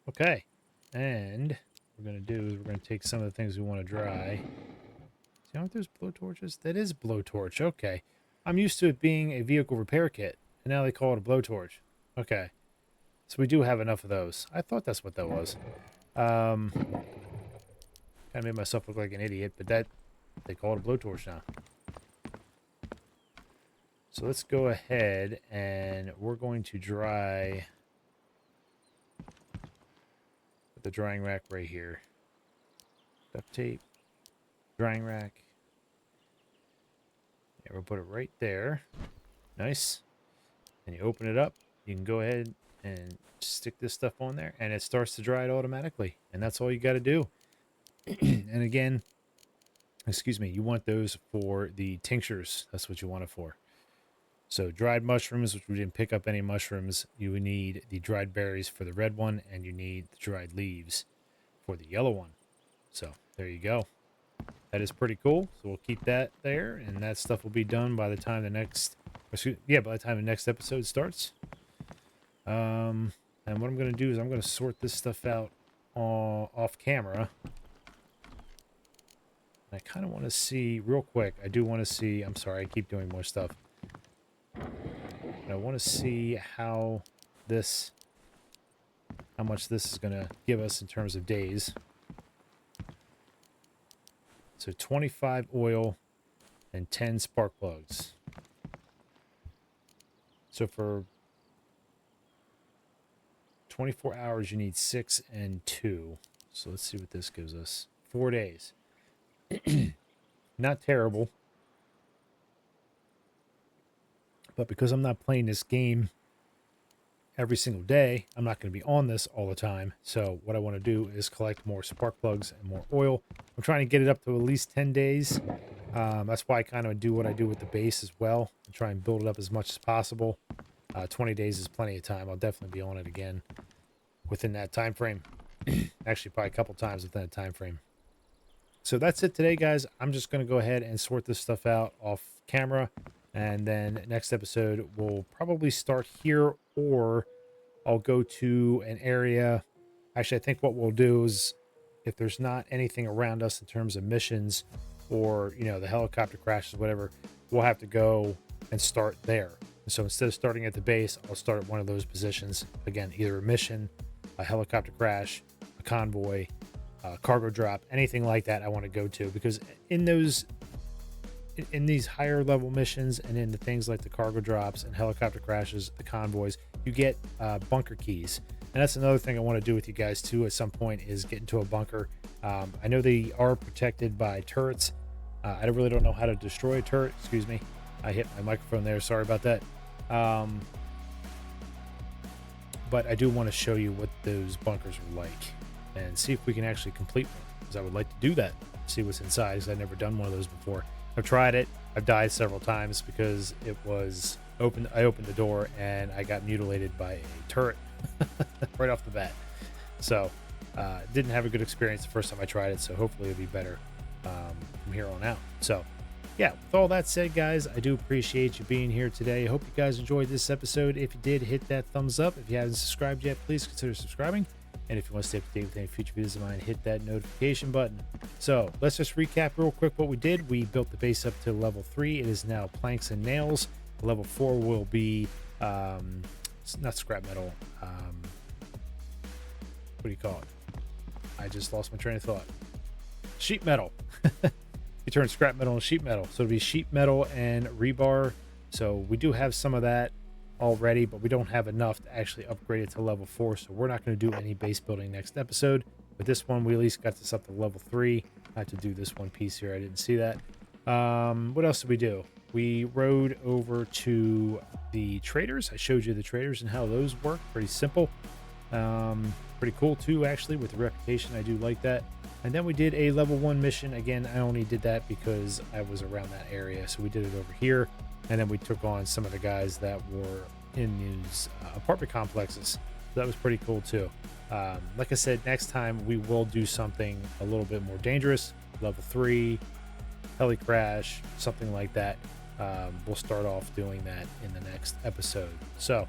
Okay. And what we're going to do is we're going to take some of the things we want to dry. See how there's blowtorches? That is blowtorch. Okay. I'm used to it being a vehicle repair kit, and now they call it a blowtorch. Okay. So we do have enough of those. I thought that's what that was. Kind of made myself look like an idiot, but that they call it a blowtorch now. So let's go ahead and we're going to dry with the drying rack right here. Duct tape, drying rack. Yeah, we'll put it right there. Nice. And you open it up. You can go ahead and stick this stuff on there, and it starts to dry it automatically. And that's all you got to do. And again, excuse me, you want those for the tinctures. That's what you want it for. So dried mushrooms, which we didn't pick up any mushrooms, you would need the dried berries for the red one, and you need the dried leaves for the yellow one. So there you go. That is pretty cool. So we'll keep that there, and that stuff will be done by the time the next, by the time the next episode starts. And what I'm going to do is I'm going to sort this stuff out off camera. I kind of want to see real quick. I do want to see. I'm sorry, I keep doing more stuff. But I want to see how much this is going to give us in terms of days. So 25 oil and 10 spark plugs. So for 24 hours, you need 6 and 2. So let's see what this gives us. 4 days. Not terrible. But because I'm not playing this game every single day, I'm not going to be on this all the time. So what I want to do is collect more spark plugs and more oil. I'm trying to get it up to at least 10 days. That's why I kind of do what I do with the base as well. I try and build it up as much as possible. 20 days is plenty of time. I'll definitely be on it again within that time frame. Actually, probably a couple times within that time frame. So that's it today, guys. I'm just going to go ahead and sort this stuff out off camera. And then next episode, we'll probably start here, or I'll go to an area. Actually, I think what we'll do is, if there's not anything around us in terms of missions or, you know, the helicopter crashes, whatever, we'll have to go and start there. So instead of starting at the base, I'll start at one of those positions. Again, either a mission, a helicopter crash, a convoy, a cargo drop, anything like that I want to go to, because in these higher level missions and in the things like the cargo drops and helicopter crashes, the convoys, you get bunker keys. And that's another thing I want to do with you guys too at some point, is get into a bunker. I know they are protected by turrets. I really don't know how to destroy a turret. Excuse me. I hit my microphone there. Sorry about that. But I do want to show you what those bunkers are like and see if we can actually complete one, because I would like to do that. See what's inside, because I've never done one of those before. I've tried it. I've died several times because it was open. I opened the door and I got mutilated by a turret right off the bat. So didn't have a good experience the first time I tried it. So hopefully it'll be better from here on out. So yeah, with all that said, guys, I do appreciate you being here today. I hope you guys enjoyed this episode. If you did, hit that thumbs up. If you haven't subscribed yet, please consider subscribing. And if you want to stay up to date with any future videos of mine, hit that notification button. So let's just recap real quick what we did. We built the base up to level 3. It is now planks and nails. Level 4 will be not scrap metal. What do you call it? I just lost my train of thought. Sheet metal. You turn scrap metal into sheet metal. So it'll be sheet metal and rebar. So we do have some of that. already, but we don't have enough to actually upgrade it to level 4, so we're not going to do any base building next episode. But this one, we at least got this up to level 3. I had to do this one piece here. I didn't see that. What else did we do? We rode over to the traders. I showed you the traders and how those work. Pretty simple. Pretty cool too, actually, with the reputation. I do like that. And then we did a level 1 mission. Again, I only did that because I was around that area, so we did it over here. And then we took on some of the guys that were in these apartment complexes. So that was pretty cool too. Like I said, next time we will do something a little bit more dangerous, level 3, heli crash, something like that. We'll start off doing that in the next episode. So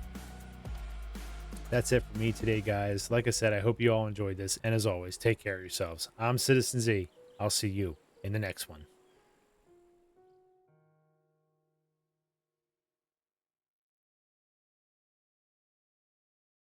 that's it for me today, guys. Like I said, I hope you all enjoyed this. And as always, take care of yourselves. I'm Citizen Z. I'll see you in the next one.